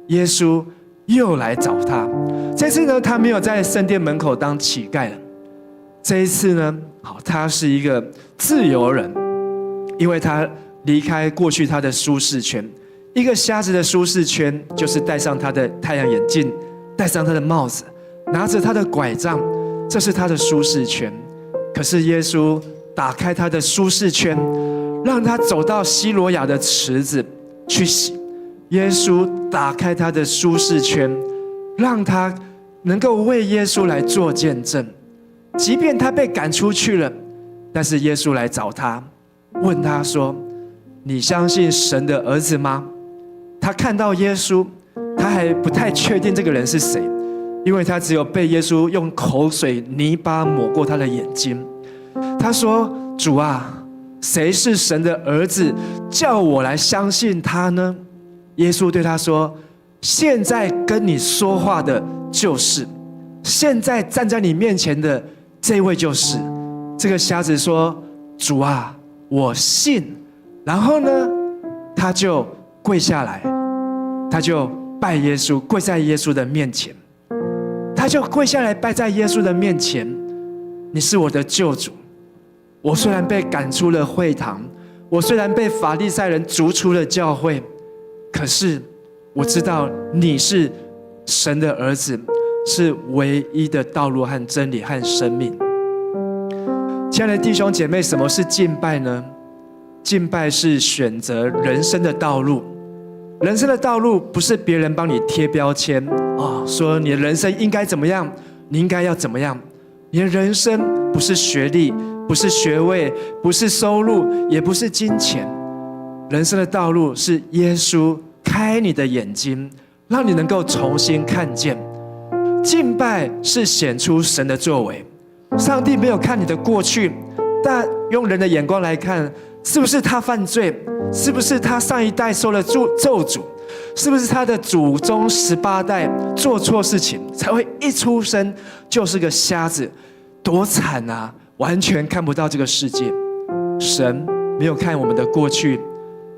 耶稣又来找他。这次呢，他没有在圣殿门口当乞丐了。这一次呢，他是一个自由人，因为他离开过去他的舒适圈。一个瞎子的舒适圈，就是戴上他的太阳眼镜，戴上他的帽子，拿着他的拐杖，这是他的舒适圈。可是耶稣打开他的舒适圈，让他走到西罗亚的池子去洗。耶稣打开他的舒适圈，让他能够为耶稣来做见证。即便他被赶出去了，但是耶稣来找他，问他说：你相信神的儿子吗？他看到耶稣，他还不太确定这个人是谁，因为他只有被耶稣用口水泥巴抹过他的眼睛。他说：主啊，谁是神的儿子，叫我来相信他呢？耶稣对他说：现在跟你说话的就是，现在站在你面前的这位就是。这个瞎子说：主啊，我信。然后呢，他就跪下来，他就拜耶稣，跪在耶稣的面前。他就跪下来拜在耶稣的面前：你是我的救主。我虽然被赶出了会堂，我虽然被法利赛人逐出了教会，可是我知道你是神的儿子，是唯一的道路和真理和生命。亲爱的弟兄姐妹，什么是敬拜呢？敬拜是选择人生的道路。人生的道路不是别人帮你贴标签，说你的人生应该怎么样，你应该要怎么样。你的人生不是学历，不是学位，不是收入，也不是金钱。人生的道路是耶稣开你的眼睛，让你能够重新看见。敬拜是显出神的作为。上帝没有看你的过去，但用人的眼光来看，是不是他犯罪？是不是他上一代受了咒诅？是不是他的祖宗18代做错事情，才会一出生就是个瞎子？多惨啊！完全看不到这个世界。神没有看我们的过去，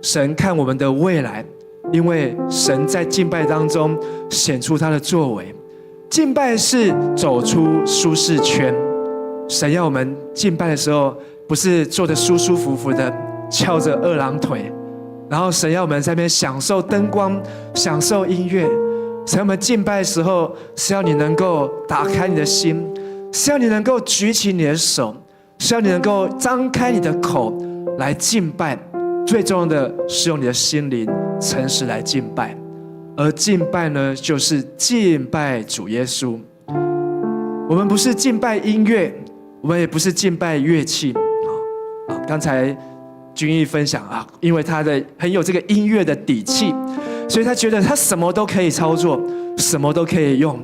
神看我们的未来，因为神在敬拜当中显出他的作为。敬拜是走出舒适圈。神要我们敬拜的时候，不是坐得舒舒服服的翘着二郎腿，然后神要我们在那边享受灯光，享受音乐。神要我们敬拜的时候，是要你能够打开你的心，是要你能够举起你的手，是要你能够张开你的口来敬拜。最重要的是用你的心灵诚实来敬拜。而敬拜呢，就是敬拜主耶稣。我们不是敬拜音乐，我们也不是敬拜乐器。刚才君毅分享啊，因为他的很有这个音乐的底气，所以他觉得他什么都可以操作，什么都可以用。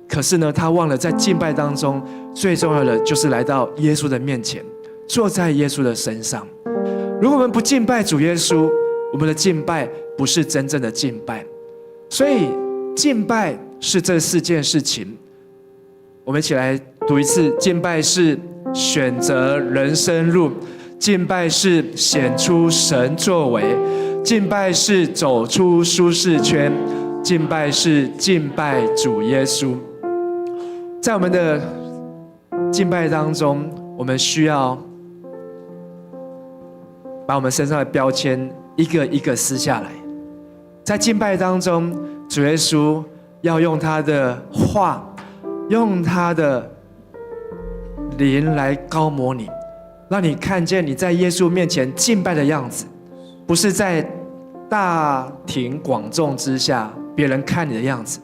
可是呢，他忘了在敬拜当中最重要的就是来到耶稣的面前，坐在耶稣的身上。如果我们不敬拜主耶稣，我们的敬拜不是真正的敬拜。所以敬拜是这4件事情。我们一起来读一次：敬拜是选择人生路，敬拜是显出神作为，敬拜是走出舒适圈，敬拜是敬拜主耶稣。在我们的敬拜当中，我们需要把我们身上的标签一个一个撕下来。在敬拜当中，主耶稣要用他的话，用他的灵来高摩你，让你看见你在耶稣面前敬拜的样子，不是在大庭广众之下别人看你的样子，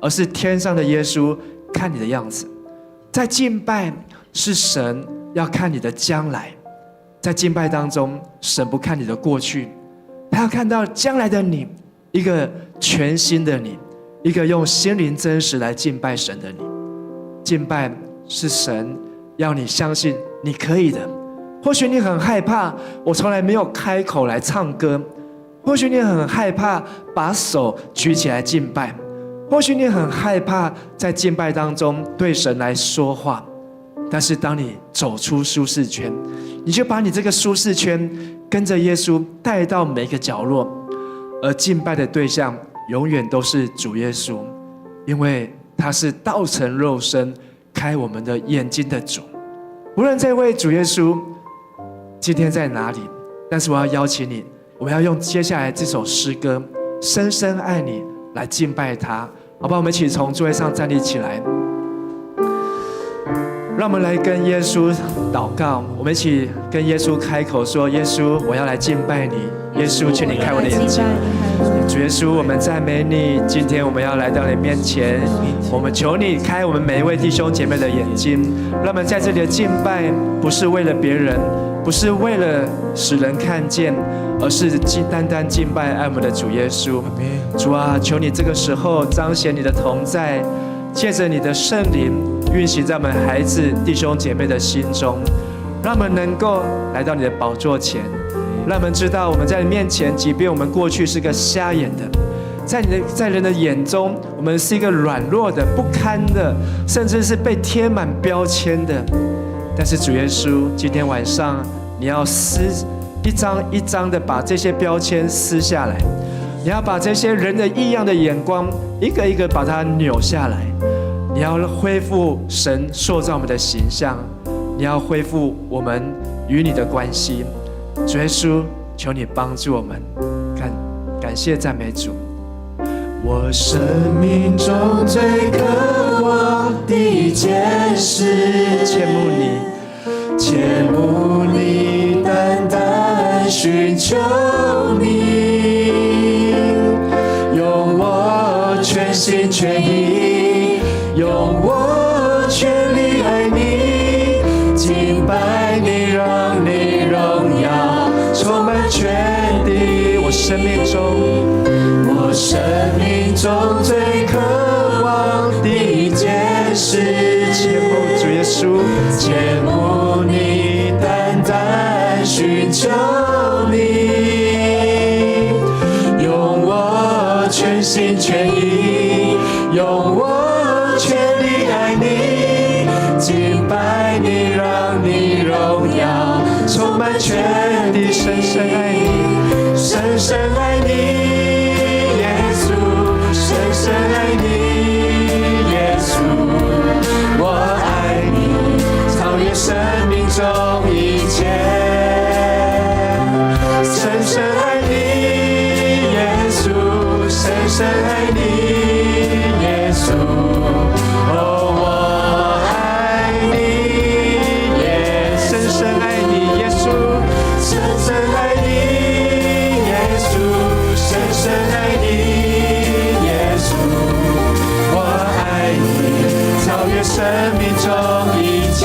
而是天上的耶稣看你的样子。在敬拜是神要看你的将来，在敬拜当中，神不看你的过去，他要看到将来的你，一个全新的你，一个用心灵真实来敬拜神的你。敬拜是神要你相信你可以的。或许你很害怕，我从来没有开口来唱歌；或许你很害怕把手举起来敬拜；或许你很害怕在敬拜当中对神来说话。但是当你走出舒适圈，你就把你这个舒适圈跟着耶稣带到每个角落，而敬拜的对象永远都是主耶稣，因为他是道成肉身开我们的眼睛的主。无论这位主耶稣今天在哪里，但是我要邀请你，我们要用接下来这首诗歌深深爱你来敬拜他，好吧？我们一起从座位上站立起来，让我们来跟耶稣祷告。我们一起跟耶稣开口说：耶稣，我要来敬拜你。耶稣，请你开我的眼睛。主耶稣，我们赞美你。今天我们要来到你面前，我们求你开我们每一位弟兄姐妹的眼睛，让我们在这里的敬拜不是为了别人，不是为了使人看见，而是单单敬拜爱我们的主耶稣。主啊，求你这个时候彰显你的同在，借着你的圣灵运行在我们孩子弟兄姐妹的心中，让我们能够来到你的宝座前，让我们知道我们在你面前，即便我们过去是个瞎眼的，在人的眼中，我们是一个软弱的、不堪的，甚至是被贴满标签的。但是主耶稣，今天晚上你要撕一张一张的把这些标签撕下来，你要把这些人的异样的眼光一个一个把它扭下来，你要恢复神塑造我们的形象，你要恢复我们与你的关系。主耶稣，求你帮助我们，感谢赞美主。我生命中最渴望的一件事，切慕你，单单寻求你，用我全心全意，用我全力爱你，敬拜你，让你荣耀充满全地。我生命中最渴望的一件事，切慕主耶稣，切慕你，单单寻求你，用我全心全意，用我全力爱你，敬拜你，让你荣耀充满全地。深深爱你，深深爱你。深爱你，耶稣，我爱你，超越生命中一切。深深爱你，耶稣，深深爱你，耶稣，哦，我爱你，耶，深深爱你，耶稣，深深爱你，耶稣，深深爱你。生命中一切，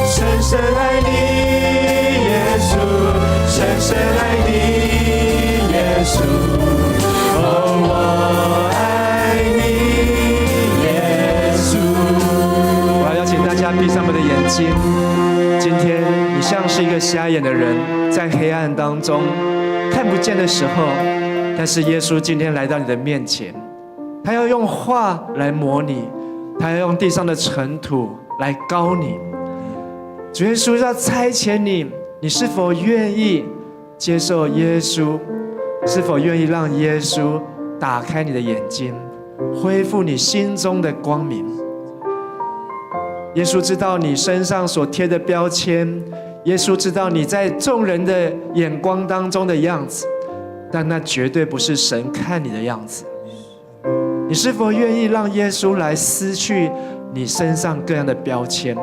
深深爱你，耶眼的人，在黑暗当中看不见的时候，但是耶稣今天来到你的面前，他要用话来磨你，他要用地上的尘土来膏你。主耶稣要差遣你，你是否愿意接受耶稣？是否愿意让耶稣打开你的眼睛，恢复你心中的光明？耶稣知道你身上所贴的标签，耶稣知道你在众人的眼光当中的样子，但那绝对不是神看你的样子。你是否愿意让耶稣来撕去你身上各样的标签？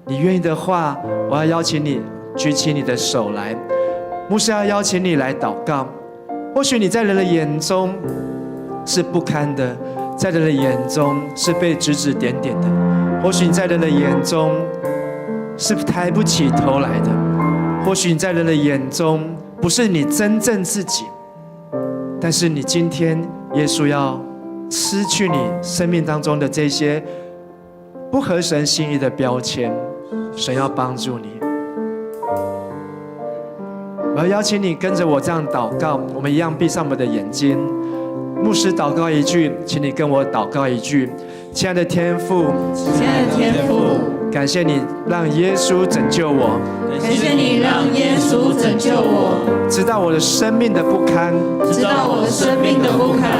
你愿意的话，我要邀请你举起你的手来，牧师要邀请你来祷告。或许你在人的眼中是不堪的，在人的眼中是被指指点点的，或许你在人的眼中是抬不起头来的，或许你在人的眼中不是你真正自己。但是你今天，耶稣要撕去你生命当中的这些不合神心意的标签，神要帮助你。我要邀请你跟着我这样祷告，我们一样闭上我们的眼睛。牧师祷告一句，请你跟我祷告一句。亲爱的天父，亲爱的天父，感谢你让耶稣拯救我，感谢你让耶稣拯救我，知道我的生命的不堪，知道我的生命的不堪，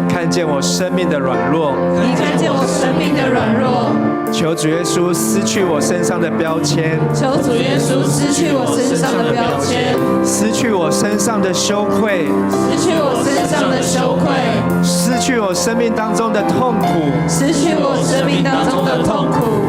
看见我生命的软弱，你看见我生命的软弱，求主耶稣撕去我身上的标签，求主耶稣撕去我身上的标签，撕去我身上的羞愧，撕去我身上的羞愧，撕去我生命当中的痛苦，撕去我生命当中的痛苦。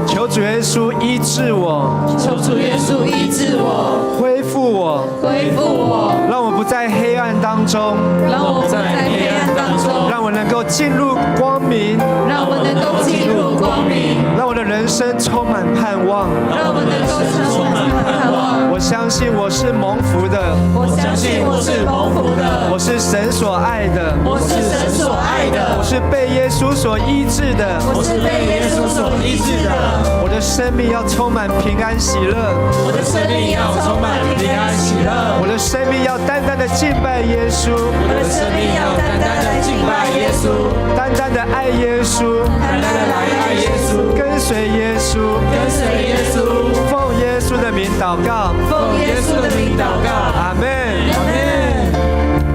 求主耶稣医治我，求主耶稣医治我，恢复我，恢复我，让我不在黑暗当中，让我不在黑暗当中，让我能够进入光明，让我能够进入光明，让我的人生充满盼望，让我能够充满盼望。我相信我是蒙福的，我相信我是蒙福的，我是神所爱的，我是神所爱的，我是被耶稣所医治的，我是被耶稣所医治的。我的生命要充满平安喜乐，我的生命要充满平安喜乐，我的生命要单单的敬拜耶稣，我的生命要单单的敬拜耶稣，单单的爱耶稣，单单的来爱耶稣，跟随耶稣，跟随耶稣，奉耶稣的名祷告，奉耶稣的名祷告，阿们，阿们。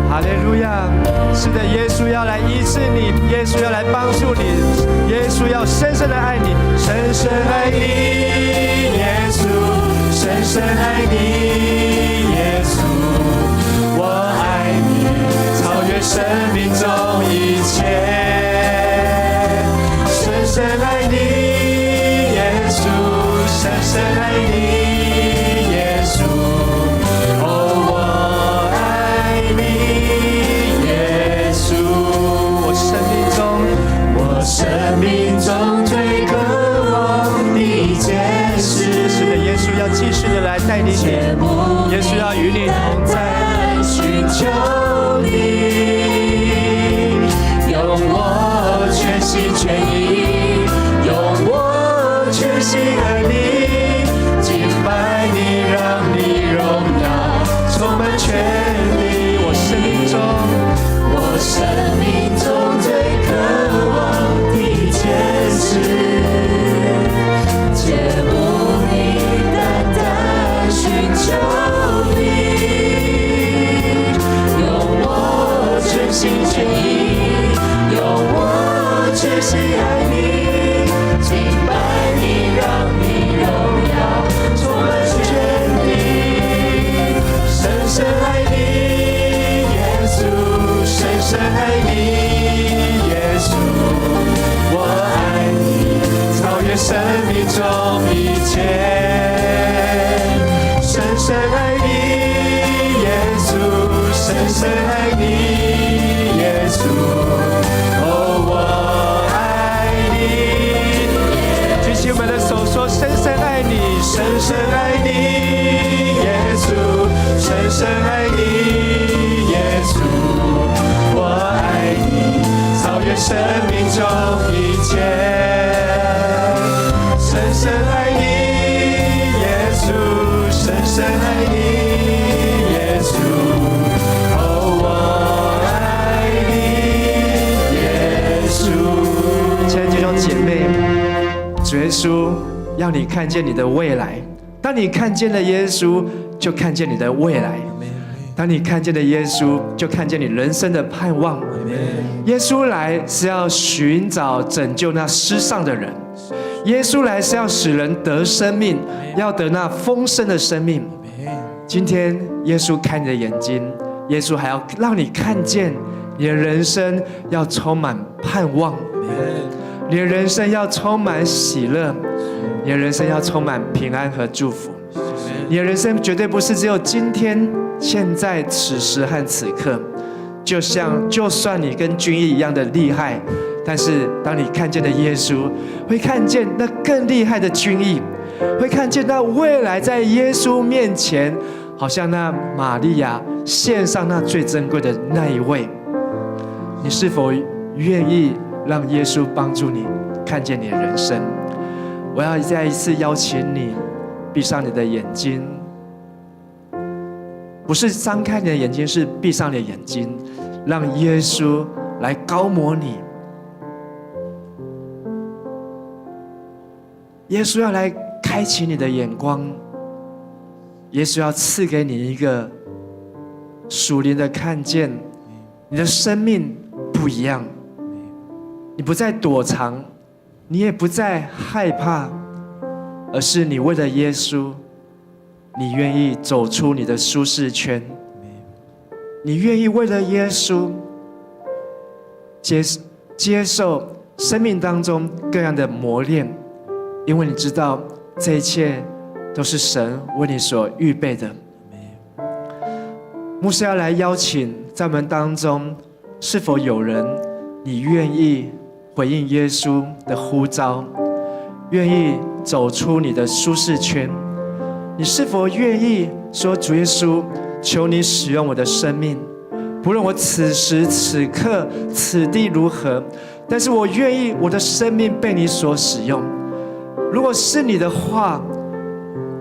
哈利路亚！是的，耶稣要来医治你，耶稣要来帮助你，耶稣要深深的爱你，深深爱你，耶稣，深深爱你，耶稣，我爱你，超越生命中一切，深深爱你，耶稣，深深爱你，耶稣。生命中最渴望的一件事，是的，耶稣要继续的来带领你，耶稣要与你同在，寻求你，用我全心全意，用我全心爱你，敬拜你，让你荣耀充满全力。我生命中，我生命中最渴望切慕你，单单寻求你，用我全心全意，用我全心爱你，敬拜你，让你荣耀充满全地，深深爱你，耶稣，深深爱你，耶稣，我爱你，超越生命中一切，深深爱你，耶稣，深深爱你，耶稣，哦，我爱你。举起我们的手说：深深爱你，深深爱你，耶稣，深深爱你，耶稣，我爱你，超越生命中一切。深深爱你，耶稣，深深让你看见你的未来。当你看见了耶稣，就看见你的未来。当你看见了耶稣，就看见你人生的盼望。耶稣来是要寻找拯救那失丧的人，耶稣来是要使人得生命，要得那丰盛的生命。今天耶稣开你的眼睛，耶稣还要让你看见你的人生要充满盼望，你的人生要充满喜乐，你的人生要充满平安和祝福。你的人生绝对不是只有今天、现在、此时和此刻。就算你跟君毅一样的厉害，但是当你看见了耶稣，会看见那更厉害的君毅，会看见那未来在耶稣面前，好像那玛利亚献上那最珍贵的那一位。你是否愿意让耶稣帮助你看见你的人生？我要再一次邀请你闭上你的眼睛，不是张开你的眼睛，是闭上你的眼睛，让耶稣来高摩你。耶稣要来开启你的眼光，耶稣要赐给你一个属灵的看见，你的生命不一样，你不再躲藏，你也不再害怕，而是你为了耶稣，你愿意走出你的舒适圈，你愿意为了耶稣接受生命当中各样的磨练，因为你知道这一切都是神为你所预备的。牧师要来邀请在我们当中，是否有人你愿意回应耶稣的呼召，愿意走出你的舒适圈？你是否愿意说，主耶稣，求你使用我的生命，不论我此时此刻此地如何，但是我愿意我的生命被你所使用。如果是你的话，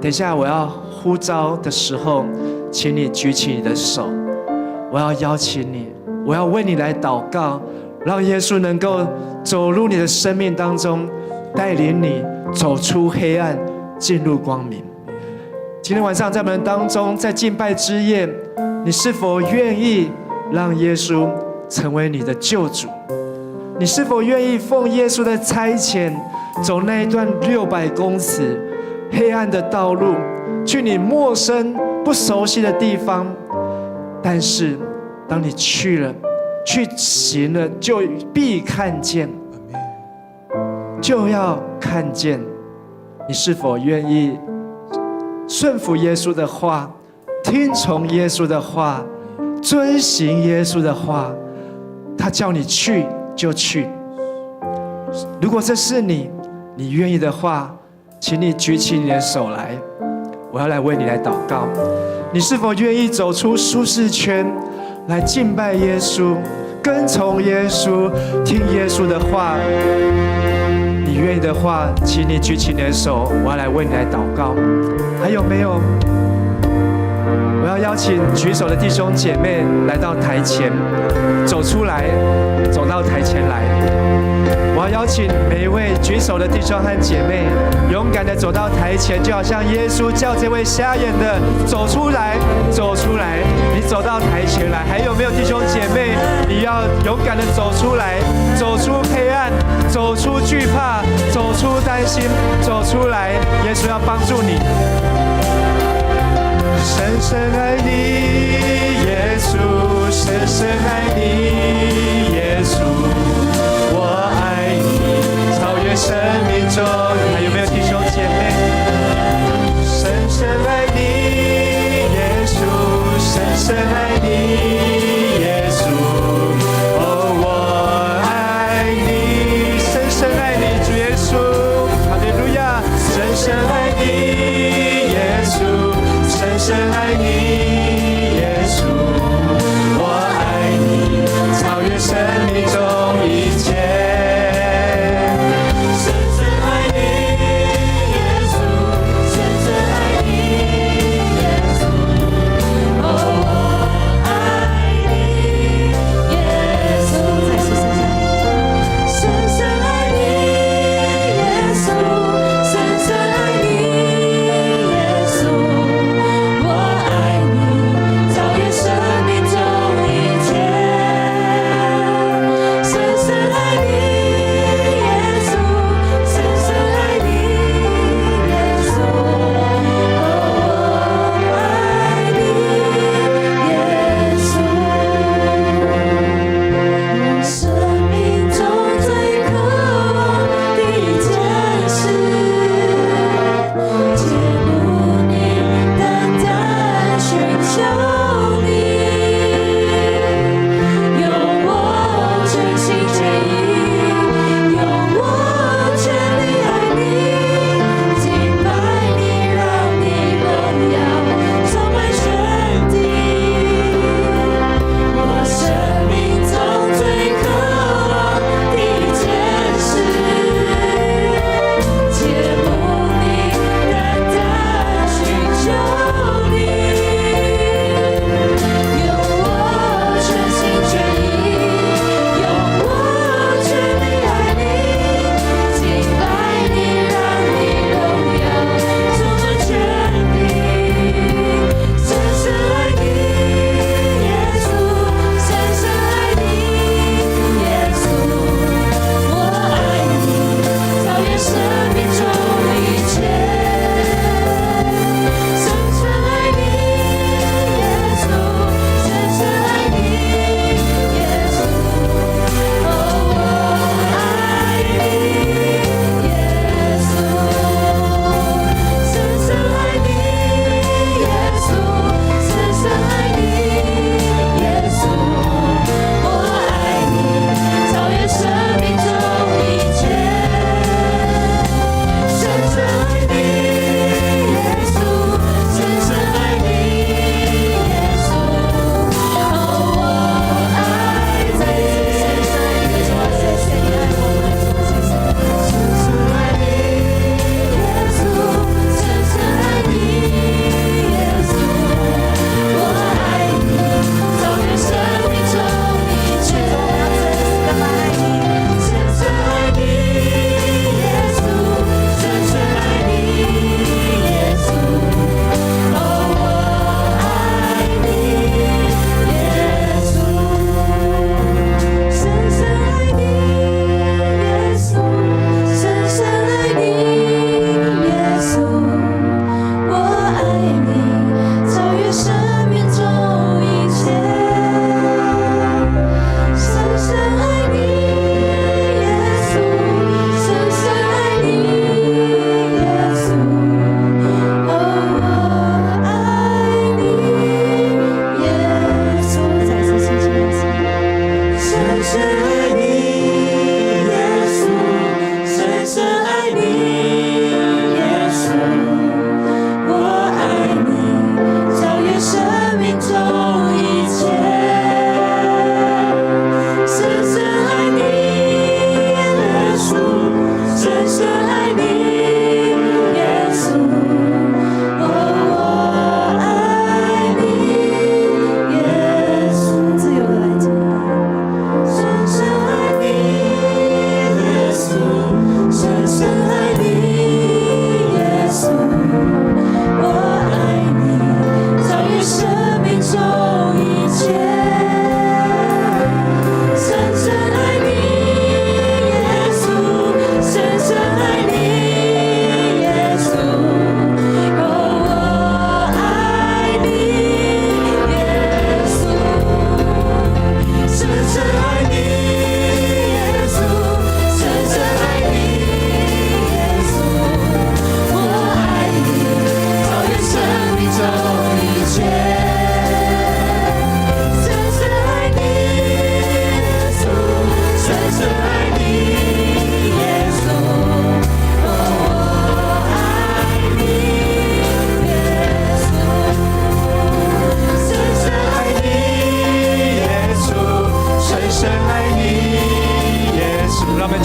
等一下我要呼召的时候，请你举起你的手，我要邀请你，我要为你来祷告，让耶稣能够走入你的生命当中，带领你走出黑暗，进入光明。今天晚上在我们当中，在敬拜之夜，你是否愿意让耶稣成为你的救主？你是否愿意奉耶稣的差遣，走那一段600公尺黑暗的道路，去你陌生不熟悉的地方？但是当你去了，去行了，就必看见，就要看见。你是否愿意顺服耶稣的话，听从耶稣的话，遵行耶稣的话？他叫你去就去。如果这是你愿意的话，请你举起你的手来，我要来为你来祷告。你是否愿意走出舒适圈，来敬拜耶稣，跟从耶稣，听耶稣的话？你愿意的话，请你举起你的手，我要来为你来祷告。还有没有？我要邀请举手的弟兄姐妹来到台前，走出来，走到台前来。我要邀请每一位举手的弟兄和姐妹，勇敢的走到台前，就好像耶稣叫这位瞎眼的走出来，走出来。你走到台前来，还有没有弟兄姐妹？你要勇敢的走出来，走出黑暗，走出惧怕，走出担心，走出来。耶稣要帮助你。深深爱你，耶稣，深深爱你，耶稣，我爱你，超越生命中。还有没有弟兄姐妹？深深爱你，耶稣，深深爱你，耶稣，哦，我爱你，深深爱你，主耶稣，哈利路亚，深深爱你，耶稣。深深爱你，耶稣，我爱你，超越生命中一切。深深爱你，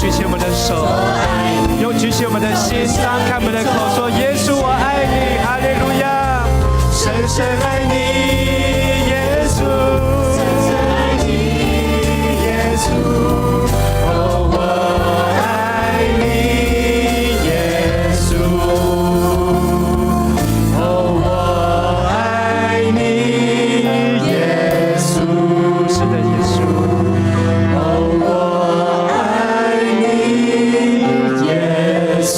举起我们的手，用举起我们的心，张开我们的口，说：耶稣，我爱你，哈利路亚！深深爱你，耶稣，深深爱你，耶稣，哦，我爱你，耶稣，哦，我爱你，耶稣，是的，耶稣，哦，我爱你，耶稣。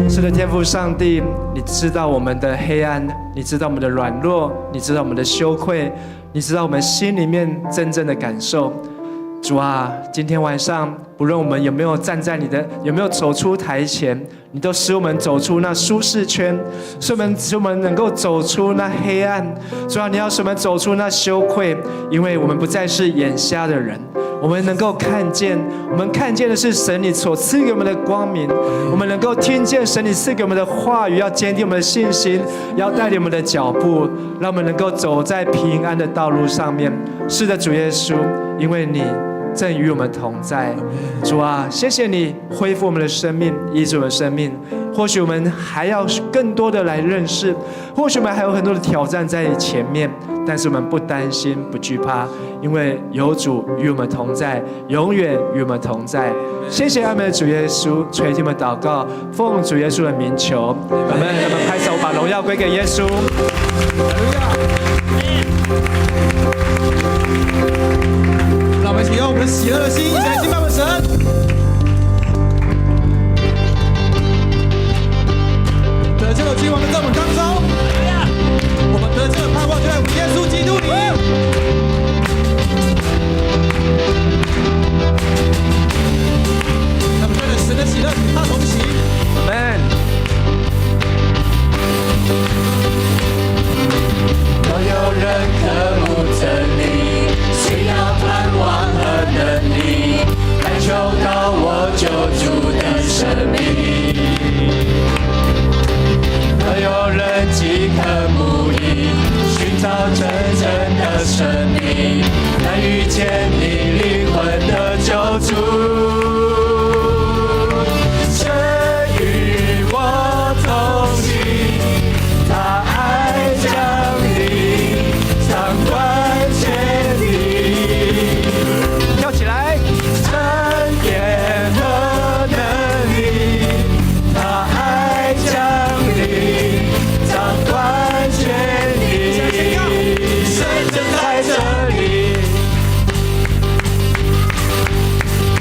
是的，天父上帝，你知道我们的黑暗，你知道我们的软弱，你知道我们的羞愧，你知道我们心里面真正的感受。主啊，今天晚上不论我们有没有站在有没有走出台前，你都使我们走出那舒适圈，使我们能够走出那黑暗。主啊，你要使我们走出那羞愧，因为我们不再是眼瞎的人，我们能够看见，我们看见的是神你所赐给我们的光明，我们能够听见神你赐给我们的话语，要坚定我们的信心，要带领我们的脚步，让我们能够走在平安的道路上面。是的，主耶稣，因为你正与我们同在。主啊，谢谢你恢复我们的生命，医治我们的生命。或许我们还要更多的来认识，或许我们还有很多的挑战在前面，但是我们不担心不惧怕，因为有主与我们同在，永远与我们同在。谢谢爱们的主耶稣，垂听我们祷告，奉主耶稣的名求，我们拍手把荣耀归给耶稣。让我们一起用我们的喜乐的心，一起来敬拜我们神。得救的君王在我们当中，我们得救的盼望就在我们耶稣基督里。让我们带着神的喜乐与他同行。Amen。若有人渴慕真理，需要盼望和能力，来求到我救主的生命。若有人饥渴慕义，寻找真正的生命，来遇见你灵魂的救主。神与我同行，他爱降临，掌管全地。跳起来！恩典和能力，他爱降临，掌管全地。神正在这里。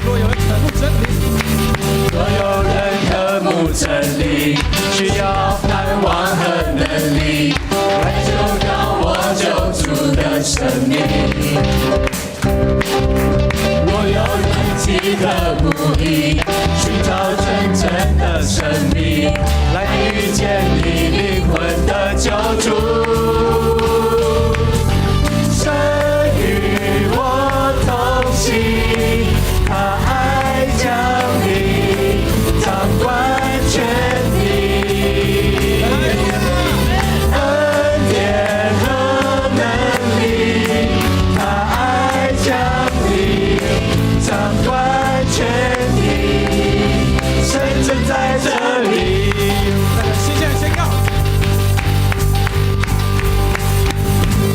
若有人渴慕真理，若有人渴慕真理，需要盼望和能力，来求到我救主的生命。若有人饥渴慕义，寻找真正的生命，来遇见你灵魂的救主。神与我同行，他爱降临，掌管全地。恩典和能力，他爱降临，掌管全地。神正在这里。带着心向宣告。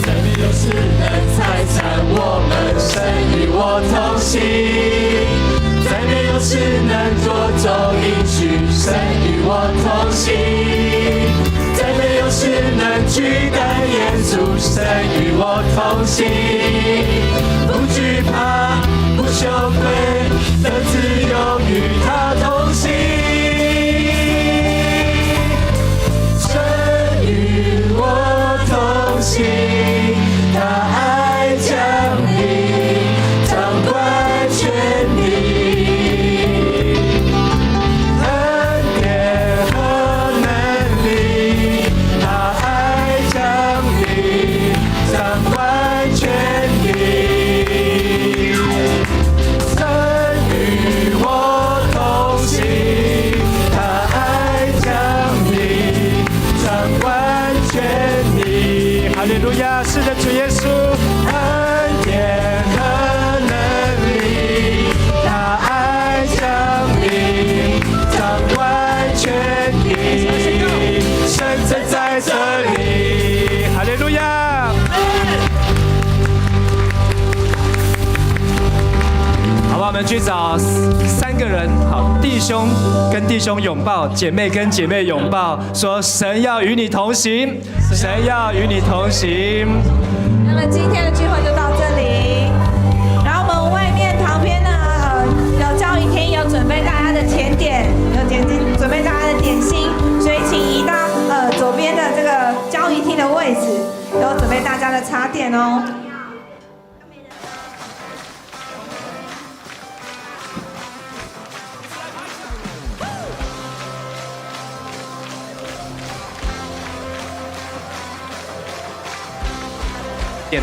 再没有事能拆散我们，神与我同行。再没有事能夺走应许，神与我同行。再没有事能取代耶稣，神与我同行。不惧怕，不羞愧，的自由与他同行。神与我同行，他爱降临，掌管全地。恩典和能力，他爱降临，掌管全地。神与我同行，他爱降临，掌管全地。哈利路亚！是的，主耶稣，恩典和能力，们去找3个人，好，弟兄跟弟兄拥抱，姐妹跟姐妹拥抱，说神要与你同行，神要与你同行。那么今天的聚会就到这里。然后我们外面旁边呢，有教育厅有准备大家的甜点，准备大家的点心，所以请移到左边的这个教育厅的位置，有准备大家的茶点哦。点